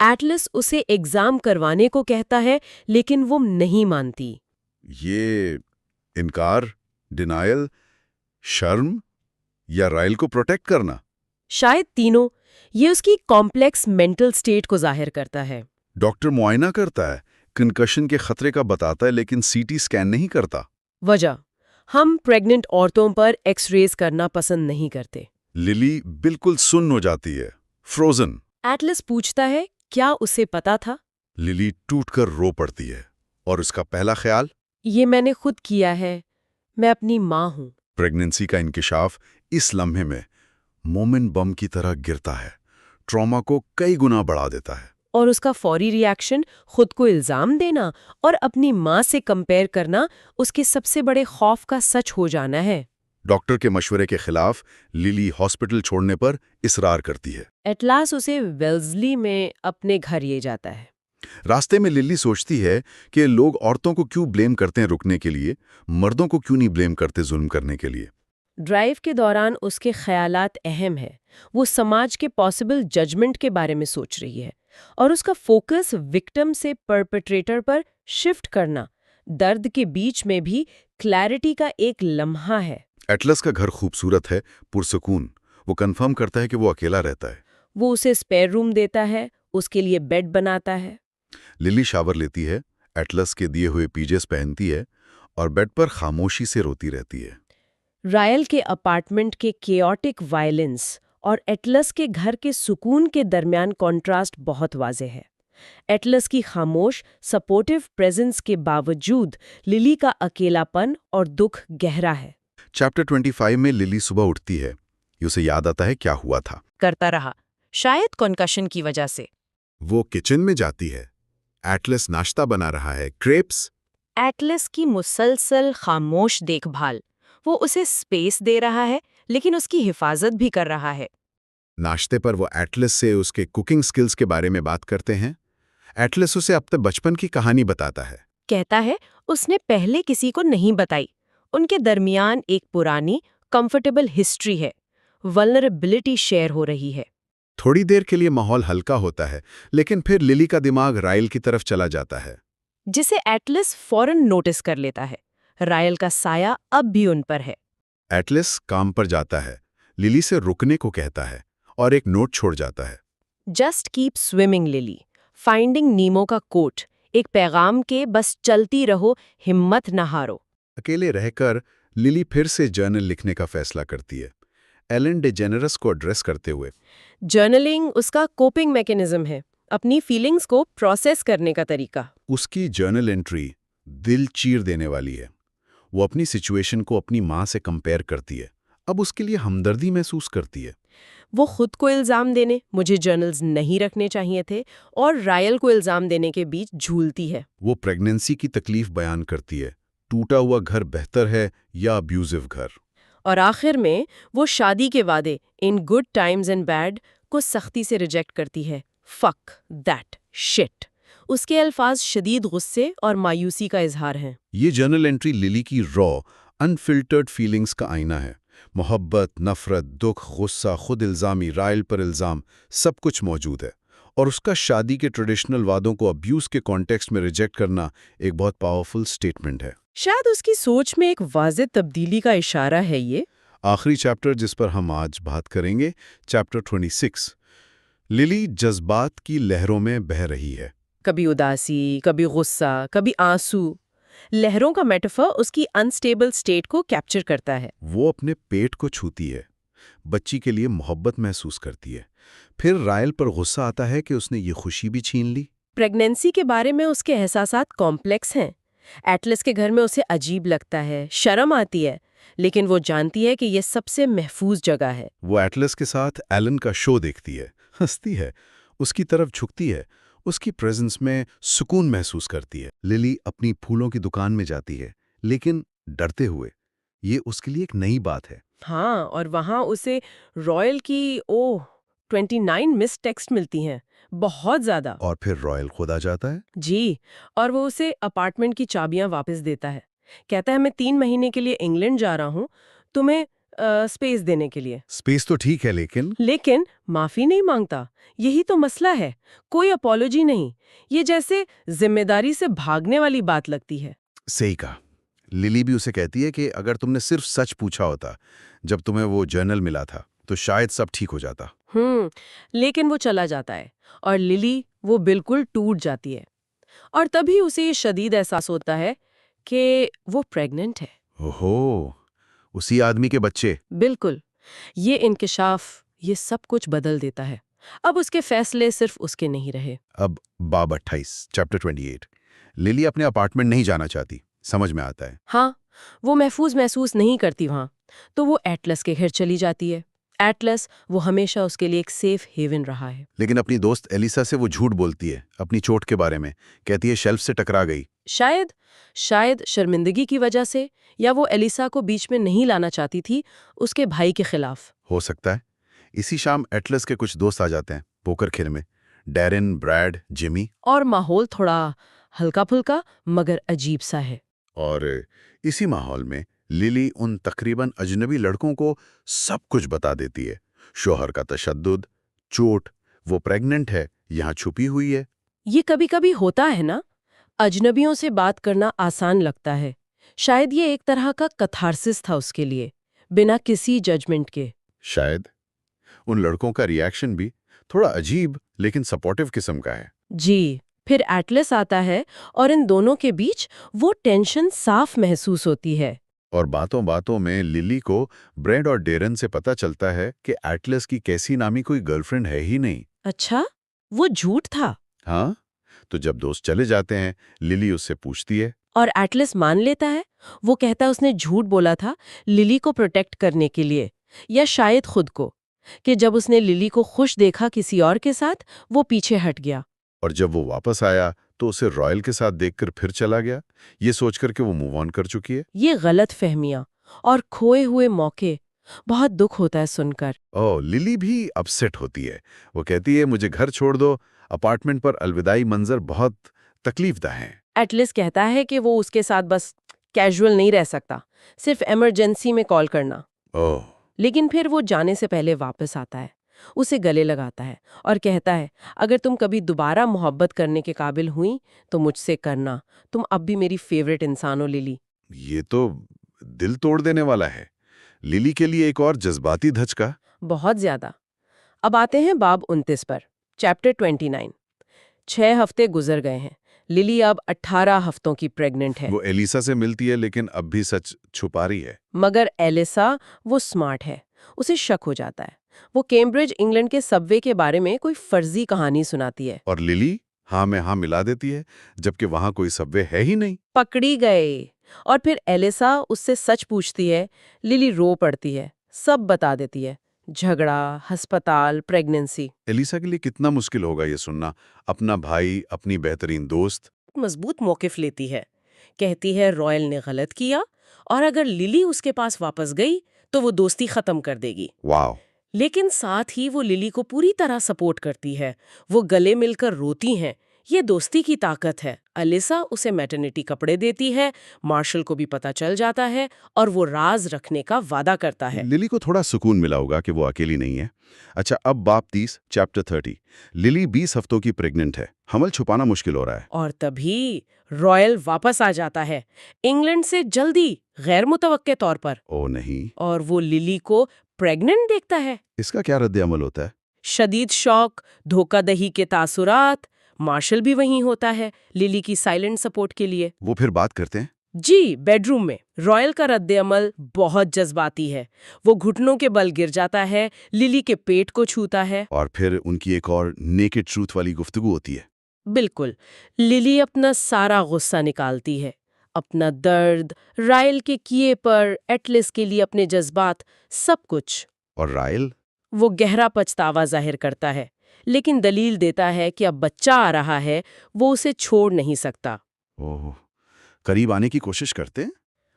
एटलस उसे एग्जाम करवाने को कहता है, लेकिन वो नहीं मानती। ये इनकार, डिनायल, शर्म या राइल को प्रोटेक्ट करना? शायद तीनों। ये उसकी कॉम्प्लेक्स मेंटल स्टेट को जाहिर करता है। डॉक्टर मुआयना करता है, कंकशन के खतरे का बताता है, लेकिन सीटी स्कैन नहीं करता। वजह, हम प्रेग्नेंट औरतों पर एक्सरेज करना पसंद नहीं करते। लिली बिल्कुल सुन्न हो जाती है, फ्रोजन। एटलस पूछता है, क्या उसे पता था? लिली टूटकर रो पड़ती है, और उसका पहला ख्याल, ये मैंने खुद किया है, मैं अपनी माँ हूँ। प्रेगनेंसी का इंकिशाफ इस लम्हे में मोमिन बम की तरह गिरता है, ट्रॉमा को कई गुना बढ़ा देता है। और उसका फौरी रिएक्शन खुद को इल्जाम देना और अपनी माँ से कंपेयर करना उसके सबसे बड़े खौफ का सच हो जाना है। डॉक्टर के मशवरे के खिलाफ लिली हॉस्पिटल छोड़ने पर इसरार करती है। एटलास उसे वेल्सली में अपने घर ले जाता है। रास्ते में लिली सोचती है कि लोग औरतों को क्यों ब्लेम करते हैं रुकने के लिए, मर्दों को क्यों नहीं ब्लेम करते जुल्म करने के लिए। ड्राइव के दौरान उसके ख्यालात अहम है। वो समाज के पॉसिबल जजमेंट के बारे में सोच रही है और उसका फोकस विक्टिम से परपेट्रेटर पर शिफ्ट करना दर्द के बीच में भी क्लैरिटी का एक लम्हा है। एटलस का घर खूबसूरत है, पुरसकून। वो कंफर्म करता है कि वो अकेला रहता है। वो उसे स्पेयर रूम देता है, उसके लिए बेड बनाता है। लिली शावर लेती है, एटलस के दिए हुए पीजेस पहनती है और बेड पर खामोशी से रोती रहती है। रायल के अपार्टमेंट के केओटिक वायलेंस और एटलस के घर के सुकून के दरमियान कॉन्ट्रास्ट बहुत वाज़ेह है। एटलस की खामोश सपोर्टिव प्रेजेंस के बावजूद लिली का अकेलापन और दुख गहरा है। चैप्टर 25 में लिली सुबह उठती है। उसे याद आता है क्या हुआ था। करता रहा, शायद कॉन्कशन की वजह से। वो किचन में जाती है। एटलस नाश्ता बना रहा है, क्रेप्स। एटलस की मुसलसल खामोश देखभाल, वो उसे स्पेस दे रहा है लेकिन उसकी हिफाजत भी कर रहा है। नाश्ते पर वो एटलस से उसके कुकिंग स्किल्स के बारे में बात करते हैं। एटलस उसे अपने बचपन की कहानी बताता है। कहता है उसने पहले किसी को नहीं बताई। उनके दरमियान एक पुरानी कंफर्टेबल हिस्ट्री है, वल्नरेबिलिटी शेयर हो रही है। थोड़ी देर के लिए माहौल हल्का होता है, लेकिन फिर लिली का दिमाग राइल की तरफ चला जाता है। जिसे एटलस फौरन नोटिस कर लेता है। रायल का साया अब भी उन पर है। एटलस काम पर जाता है, लिली से रुकने को कहता है और एक नोट छोड़ जाता है। Just keep swimming lily, finding Nemo का कोट, एक पैगाम के बस चलती रहो, हिम्मत न हारो। अकेले रहकर लिली फिर से जर्नल लिखने का फैसला करती है, एलन डेजेनेरेस को एड्रेस करते हुए। जर्नलिंग उसका कोपिंग मैकेनिज्म है, अपनी फीलिंग्स को प्रोसेस करने का तरीका। उसकी जर्नल एंट्री दिल चीर देने वाली है। वो अपनी सिचुएशन को अपनी माँ से कंपेयर करती है। अब उसके लिए हमदर्दी महसूस करती है। वो खुद को इल्जाम देने, मुझे जर्नल्स नहीं रखने चाहिए थे, और रायल को इल्जाम देने के बीच झूलती है। वो प्रेगनेंसी की तकलीफ बयान करती है, टूटा हुआ घर बेहतर है या अब्यूजिव घर। और आखिर में वो शादी के वादे, in good times and bad, को सख्ती से रिजेक्ट करती है। Fuck that shit. उसके अल्फाज शदीद गुस्से और मायूसी का इजहार हैं। ये जर्नल एंट्री लिली की रॉ, अनफिल्टर्ड फीलिंग्स का आईना है। मोहब्बत, नफरत, दुख, गुस्सा, खुद इल्जामी, रायल पर इल्जाम, सब कुछ मौजूद है। और उसका शादी के ट्रेडिशनल वादों को अब्यूज के कॉन्टेक्स्ट में रिजेक्ट करना एक बहुत पावरफुल स्टेटमेंट है। शायद उसकी सोच में एक वाज़ेह तब्दीली का इशारा है ये। आखिरी चैप्टर जिस पर हम आज बात करेंगे, चैप्टर 26। लिली जज्बात की लहरों में बह रही है। कभी उदासी, कभी गुस्सा, कभी आंसू। लहरों का मेटाफर उसकी अनस्टेबल स्टेट को कैप्चर करता है। वो अपने पेट को छूती है, बच्ची के लिए मोहब्बत महसूस करती है। फिर रायल पर गुस्सा आता है कि उसने ये खुशी भी छीन ली। प्रेगनेंसी के बारे में उसके एहसासात कॉम्प्लेक्स हैं। एटलस के घर में उसे अजीब लगता है, शर्म आती है, लेकिन वो जानती है कि ये सबसे महफूज जगह है। वो एटलस के साथ एलन का शो देखती है, हंसती है, उसकी तरफ झुकती है, उसकी प्रेजेंस में सुकून महसूस करती है। लिली अपनी फूलों की दुकान में जाती है, लेकिन डरते हुए। ये उसके लिए एक नई बात है। हाँ, और वहाँ उसे रॉयल की 29 मिस टेक्स्ट मिलती हैं, बहुत ज़्यादा। और फिर रॉयल खुद आ जाता है। जी, और वो उसे अपार्टमेंट की चाबियां वापस देता है। कहता है मैं 3 महीने के लिए इंग्लैंड जा रहा हूँ, तुम्हें स्पेस देने के लिए। स्पेस तो ठीक है, लेकिन माफी नहीं मांगता। यही तो मसला है, कोई अपॉलॉजी नहीं। ये जैसे जिम्मेदारी से भागने वाली बात लगती है। सही कहा। लिली भी उसे कहती है कि अगर तुमने सिर्फ सच पूछा होता जब तुम्हें वो जर्नल मिला था, तो शायद सब ठीक हो जाता। लेकिन वो चला जाता है और लिली वो बिल्कुल टूट जाती है। और तभी उसे ये शदीद एहसास होता है कि वो प्रेग्नेंट है। ओहो, उसी आदमी के बच्चे। बिल्कुल। ये इंकिशाफ, ये सब कुछ बदल देता है। अब उसके फैसले सिर्फ उसके नहीं रहे। अब बाब 28, चैप्टर 28। लिली अपने अपार्टमेंट नहीं जाना चाहती, समझ में आता है। हाँ, वो महफूज महसूस नहीं करती वहाँ, तो वो एटलस के घर चली जाती है। एटलस वो हमेशा उसके लिए एक सेफ हेवन रहा है। लेकिन अपनी दोस्त एलिसा से वो झूठ बोलती है अपनी चोट के बारे में। कहती है शेल्फ से टकरा गई। शायद शर्मिंदगी की वजह से, या वो एलिसा को बीच में नहीं लाना चाहती थी उसके भाई के खिलाफ। हो सकता है। इसी शाम एटलस के कुछ दोस्त आ जाते हैं पोकर खेलने में, डैरेन, ब्रैड, जिमी। और माहौल थोड़ा हल्का फुल्का मगर अजीब सा है। और इसी माहौल में लिली उन तकरीबन अजनबी लड़कों को सब कुछ बता देती है। शोहर का तशद्दुद, चोट, वो प्रेग्नेंट है, यहाँ छुपी हुई है। ये कभी कभी होता है ना, अजनबियों से बात करना आसान लगता है। शायद ये एक तरह का कथारसिस था उसके लिए, बिना किसी जजमेंट के। शायद उन लड़कों का रिएक्शन भी थोड़ा अजीब लेकिन सपोर्टिव किस्म का है। जी, फिर एटलस आता है और इन दोनों के बीच वो टेंशन साफ महसूस होती है। और बातों बातों में लिली को ब्रैड और डेरन से पता चलता है कि एटलस की कैसी नामी कोई गर्लफ्रेंड है ही नहीं। अच्छा, वो झूठ था। हाँ, तो जब दोस्त चले जाते हैं, लिली उससे पूछती है। और एटलस मान लेता है। वो कहता है उसने झूठ बोला था लिली को प्रोटेक्ट करने के लिए, या शायद खुद को, कि जब उसने लिली को खुश देखा किसी और के साथ, वो पीछे हट गया। और जब वो वापस आया तो उसे रॉयल के साथ देखकर फिर चला गया, ये सोचकर कि वो मूव ऑन कर चुकी है। ये गलत फहमियां और खोए हुए मौके, बहुत दुख होता है सुनकर। ओह, लिली भी अपसेट होती है। वो कहती है मुझे घर छोड़ दो, अपार्टमेंट पर अलविदाई मंजर बहुत तकलीफदा है। एटलिस कहता है कि वो उसके साथ बस कैजुअल नहीं रह सकता, सिर्फ इमरजेंसी में कॉल करना। ओह, लेकिन फिर वो जाने से पहले वापस आता है, उसे गले लगाता है और कहता है अगर तुम कभी दोबारा मोहब्बत करने के काबिल हुई तो मुझसे करना, तुम अब भी मेरी फेवरेट इंसान हो लिली। ये तो दिल तोड़ देने वाला है। लिली के लिए एक और जज्बाती धचका। बहुत ज्यादा। अब आते हैं बाब 29 पर, चैप्टर 29। 6 हफ्ते गुजर गए हैं। लिली अब 18 हफ्तों की प्रेग्नेंट है। वो एलिसा से मिलती है लेकिन अब भी सच छुपा रही है। मगर एलिसा, वो स्मार्ट है, उसे शक हो जाता है। वो कैम्ब्रिज इंग्लैंड के सबवे के बारे में कोई फर्जी कहानी सुनाती है। और लिली हाँ में हाँ मिला देती है, जबकि वहां कोई सबवे है ही नहीं। पकड़ी गए। और फिर एलिसा उससे सच पूछती है। लिली रो पड़ती है, सब बता देती है, झगड़ा, अस्पताल, प्रेगनेंसी। एलिसा के लिए कितना मुश्किल होगा ये सुनना, अपना भाई, अपनी बेहतरीन दोस्त। मजबूत मौकिफ लेती है, कहती है रॉयल ने गलत किया और अगर लिली उसके पास वापस गई तो वो दोस्ती खत्म कर देगी। वाह। लेकिन साथ ही वो लिली को पूरी तरह सपोर्ट करती है। वो गले मिलकर रोती हैं। ये दोस्ती की ताकत है। एलिसा उसे मैटरनिटी कपड़े देती है, मार्शल को भी पता चल जाता है और वो राज रखने का वादा करता है। लिली को थोड़ा सुकून मिला होगा कि वो अकेली नहीं है। अच्छा, अब बाब 30, चैप्टर 30। लिली 20 हफ्तों की प्रेग्नेंट है। हमल छुपाना मुश्किल हो रहा है। और तभी रॉयल वापस आ जाता है, इंग्लैंड से जल्दी, गैर मुतवक्के तौर पर। ओ नहीं। और वो लिली को प्रेग्नेंट देखता है। इसका क्या रद्द अमल होता है? शदीद शौक, धोखाधही के तासुरात। मार्शल भी वहीं होता है लिली की साइलेंट सपोर्ट के लिए। वो फिर बात करते हैं। जी, बेडरूम में। रॉयल का रद्द-ए-अमल बहुत जज्बाती है। वो घुटनों के बल गिर जाता है, लिली के पेट को छूता है। और फिर उनकी एक और नेकेड ट्रूथ वाली गुफ्तगू होती है। बिल्कुल। लिली अपना सारा गुस्सा निकालती है, अपना दर्द, रायल के किए पर, एटलिस के लिए अपने जज्बात, सब कुछ। और रायल? वो गहरा पछतावा जाहिर करता है, लेकिन दलील देता है कि अब बच्चा आ रहा है, वो उसे छोड़ नहीं सकता। ओह, करीब आने की कोशिश करते हैं।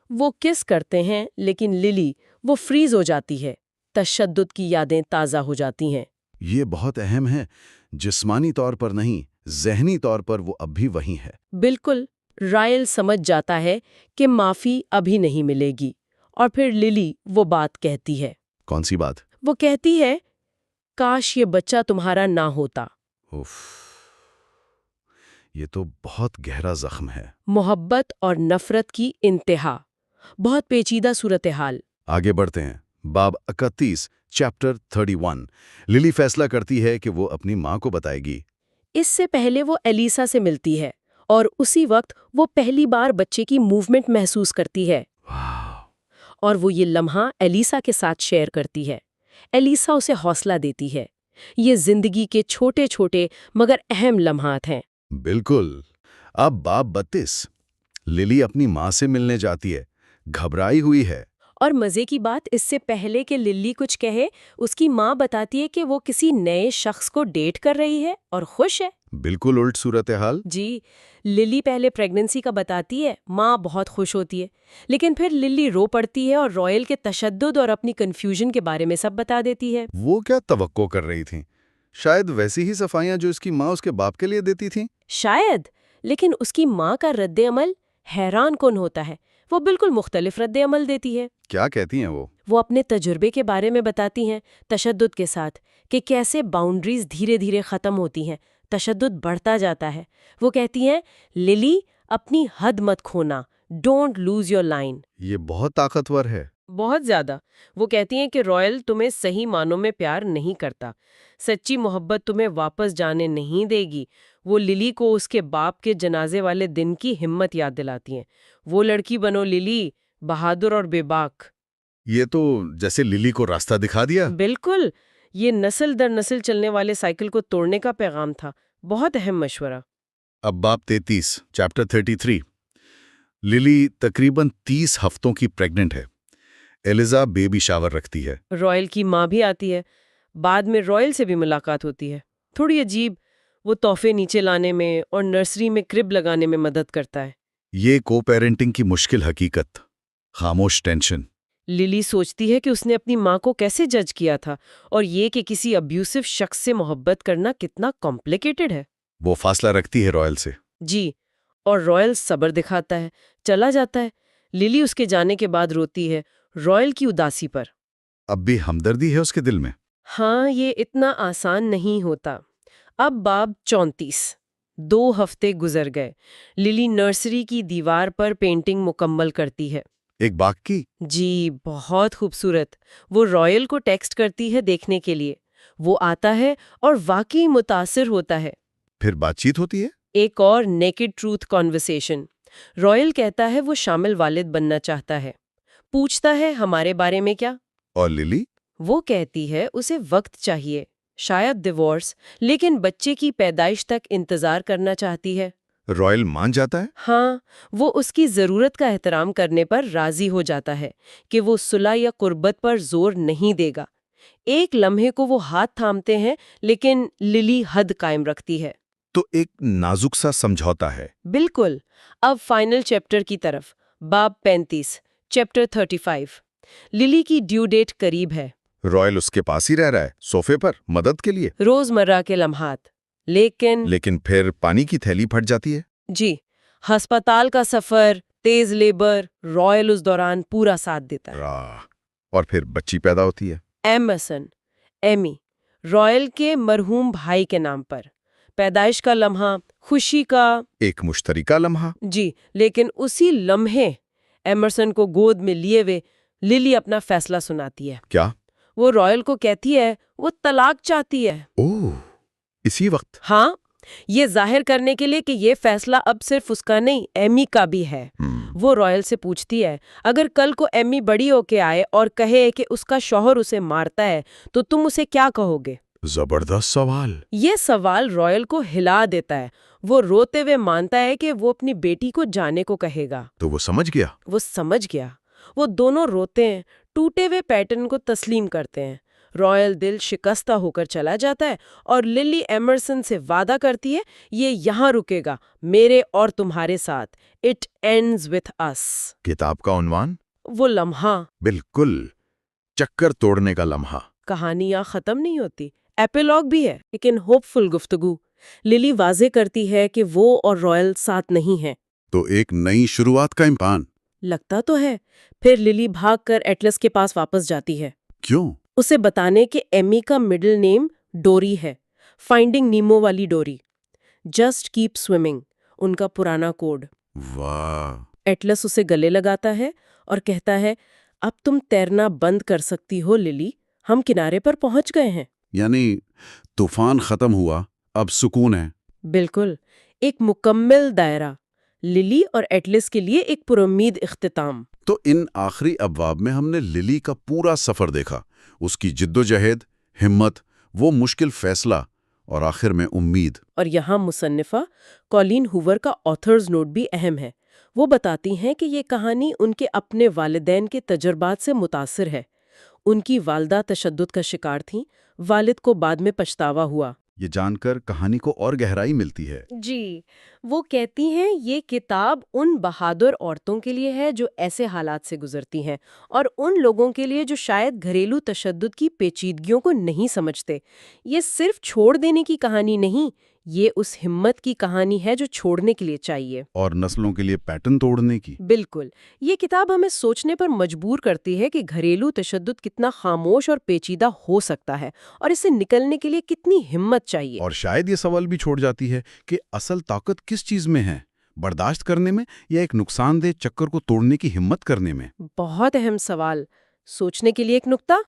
वो किस करते हैं, लेकिन लिली, वो फ्रीज हो जाती है। तशद्दुद की यादें ताज़ा हो जाती हैं। ये बहुत अहम है। जिस्मानी तौर पर नहीं, ज़हनी तौर पर वो अब भी वहीं है। बिल्कुल। रायल समझ जाता है कि माफ़ी अभी नहीं मिलेगी। और फिर लिली वो बात कहती है। कौन सी बात? वो कहती है, काश ये बच्चा तुम्हारा ना होता। उफ, ये तो बहुत गहरा जख्म है। मोहब्बत और नफरत की इंतहा। बहुत पेचीदा सूरत हाल। आगे बढ़ते हैं। बाब 31, चैप्टर 31। लिली फैसला करती है कि वो अपनी माँ को बताएगी। इससे पहले वो एलिसा से मिलती है और उसी वक्त वो पहली बार बच्चे की मूवमेंट महसूस करती है। वाह। और वो ये लम्हा एलिसा के साथ शेयर करती है। एलिसा उसे हौसला देती है। ये जिंदगी के छोटे छोटे मगर अहम लम्हात हैं। बिल्कुल। अब बाब 32। लिली अपनी माँ से मिलने जाती है, घबराई हुई है। और मजे की बात, इससे पहले कि लिली कुछ कहे, उसकी माँ बताती है कि वो किसी नए शख्स को डेट कर रही है और खुश है। बिल्कुल उल्ट सूरत हाल। जी, लिली पहले प्रेगनेंसी का बताती है, माँ बहुत खुश होती है। लेकिन फिर लिली रो पड़ती है और रॉयल के तशद्दुद और अपनी कंफ्यूजन के बारे में सब बता देती है। वो क्या तवक्को कर रही थी? शायद वैसी ही सफाइयां जो इसकी माँ उसके बाप के लिए देती थी। शायद, लेकिन उसकी माँ का रद्द-ए-अमल हैरान कौन होता है। वो बिल्कुल मुख्तलिफ रद्द-ए-अमल देती है। क्या कहती हैं वो? वो अपने तजुर्बे के बारे में बताती हैं, तशद्दुद के साथ, कि कैसे बाउंड्रीज धीरे धीरे ख़त्म होती हैं, तशद्दुद बढ़ता जाता है। वो कहती हैं, लिली, अपनी हद मत खोना, डोंट लूज योर लाइन। ये बहुत ताकतवर है। बहुत ज़्यादा। वो कहती हैं कि रॉयल तुम्हें सही मानों में प्यार नहीं करता, सच्ची मोहब्बत तुम्हें वापस जाने नहीं देगी। वो लिली को उसके बाप के जनाजे वाले दिन की हिम्मत याद दिलाती हैं। वो लड़की बनो लिली, बहादुर और बेबाक। ये तो जैसे लिली को रास्ता दिखा दिया। बिल्कुल। ये नस्ल दर नस्ल चलने वाले साइकिल को तोड़ने का पैगाम था। बहुत अहम मशवरा। अब बाब 33, चैप्टर 33। लिली तकरीबन 30 हफ्तों की प्रेग्नेंट है। एलिजा बेबी शावर रखती है। रॉयल की माँ भी आती है। बाद में रॉयल से भी मुलाकात होती है। थोड़ी अजीब, वो तोहफे नीचे लाने में और नर्सरी में क्रिब लगाने में मदद करता है। ये को पेरेंटिंग की मुश्किल हकीकत, खामोश टेंशन। लिली सोचती है कि उसने अपनी माँ को कैसे जज किया था और ये कि किसी अब्यूसिव शख्स से मोहब्बत करना कितना कॉम्प्लिकेटेड है। वो फासला रखती है रॉयल से। जी, और रॉयल सब्र दिखाता है, चला जाता है। लिली उसके जाने के बाद रोती है, रॉयल की उदासी पर। अब भी हमदर्दी है उसके दिल में। हाँ, ये इतना आसान नहीं होता। अब बाब 34। 2 हफ्ते गुजर गए। लिली नर्सरी की दीवार पर पेंटिंग मुकम्मल करती है। एक बाग की। जी, बहुत खूबसूरत। वो रॉयल को टेक्स्ट करती है देखने के लिए। वो आता है और वाकई मुतासिर होता है। फिर बातचीत होती है। एक और नेकेड ट्रूथ कॉन्वर्सेशन। रॉयल कहता है वो शामिल वालिद बनना चाहता है। पूछता है हमारे बारे में क्या। और लिली? वो कहती है उसे वक्त चाहिए, शायद डिवोर्स, लेकिन बच्चे की पैदाइश तक इंतजार करना चाहती है। रॉयल मान जाता है। हाँ, वो उसकी ज़रूरत का एहतराम करने पर राज़ी हो जाता है कि वो सुलह या कुर्बत पर जोर नहीं देगा। एक लम्हे को वो हाथ थामते हैं, लेकिन लिली हद कायम रखती है। तो एक नाजुक सा समझौता है। बिल्कुल। अब फाइनल चैप्टर की तरफ। बाब 35, चैप्टर 35। लिली की ड्यू डेट करीब है। रॉयल उसके पास ही रह रहा है, सोफे पर, मदद के लिए। रोजमर्रा के लम्हात। लेकिन फिर पानी की थैली फट जाती है। जी, अस्पताल का सफर, तेज लेबर, रॉयल उस दौरान पूरा साथ देता है। और फिर बच्ची पैदा होती है। एमर्सन, एमी, रॉयल के मरहूम भाई के नाम पर। पैदाइश का लम्हा, खुशी का। एक मुश्तरका लम्हा। जी, लेकिन उसी लम्हे एमर्सन को गोद में लिए हुए लिली अपना फैसला सुनाती है। क्या? वो रॉयल को कहती है वो तलाक चाहती है। ओह, इसी वक्त? हाँ, ये जाहिर करने के लिए कि ये फैसला अब सिर्फ उसका नहीं, एमी का भी है। वो रॉयल से पूछती है, अगर कल को एमी बड़ी होके आए और कहे कि उसका शौहर उसे मारता है, तो तुम उसे क्या कहोगे? जबरदस्त सवाल। ये सवाल रॉयल को हिला देता है। वो रोते हुए मानता है कि वो अपनी बेटी को जाने को कहेगा। तो वो समझ गया। वो समझ गया। वो दोनों रोते हैं, टूटे हुए पैटर्न को तस्लीम करते हैं। रॉयल दिल शिकस्ता होकर चला जाता है और लिली एमर्सन से वादा करती है, ये यहाँ रुकेगा, मेरे और तुम्हारे साथ। It ends with us. किताब का उन्वान? वो लम्हा। बिल्कुल, चक्कर तोड़ने का लम्हा। कहानी यहाँ खत्म नहीं होती, एपिलॉग भी है, लेकिन होपफुल गुफ्तगू। लिली वाजे करती है कि वो और रॉयल साथ नहीं हैं। तो एक नई शुरुआत का इम्कान। लगता तो है। फिर लिली भागकर एटलस के पास वापस जाती है, क्यों? उसे बताने कि एमी का मिडिल नेम डोरी है, फाइंडिंग नीमो वाली डोरी। जस्ट कीप स्विमिंग, उनका पुराना कोड। वाह। एटलस उसे गले लगाता है और कहता है, अब तुम तैरना बंद कर सकती हो लिली, हम किनारे पर पहुंच गए हैं। यानी तूफान खत्म हुआ, अब सुकून है। बिल्कुल, एक मुकम्मल दायरा। लिली और एटलस के लिए एक पुरुम्मीद इख्तिताम। तो इन आखिरी अब्वाब में हमने लिली का पूरा सफ़र देखा, उसकी जिद्दोजहद, हिम्मत, वो मुश्किल फैसला और आखिर में उम्मीद। और यहाँ मुसन्निफा कॉलिन हूवर का ऑथर्स नोट भी अहम है। वो बताती हैं कि ये कहानी उनके अपने वालिदैन के तजुर्बात से मुतासिर है। उनकी वालदा तशद्दुद का शिकार थीं, वालिद को बाद में पछतावा हुआ। ये जानकर कहानी को और गहराई मिलती है। जी, वो कहती हैं ये किताब उन बहादुर औरतों के लिए है जो ऐसे हालात से गुजरती हैं, और उन लोगों के लिए जो शायद घरेलू तशद्दुद की पेचीदगियों को नहीं समझते। ये सिर्फ छोड़ देने की कहानी नहीं, ये उस हिम्मत की कहानी है जो छोड़ने के लिए चाहिए। और नस्लों के लिए पैटर्न तोड़ने की। बिल्कुल, ये किताब हमें सोचने पर मजबूर करती है कि घरेलू तशद्दुद कितना खामोश और पेचीदा हो सकता है और इससे निकलने के लिए कितनी हिम्मत चाहिए। और शायद ये सवाल भी छोड़ जाती है कि असल ताकत किस चीज में है, बर्दाश्त करने में या एक नुकसानदेह चक्कर को तोड़ने की हिम्मत करने में। बहुत अहम सवाल। सोचने के लिए एक नुक्ता।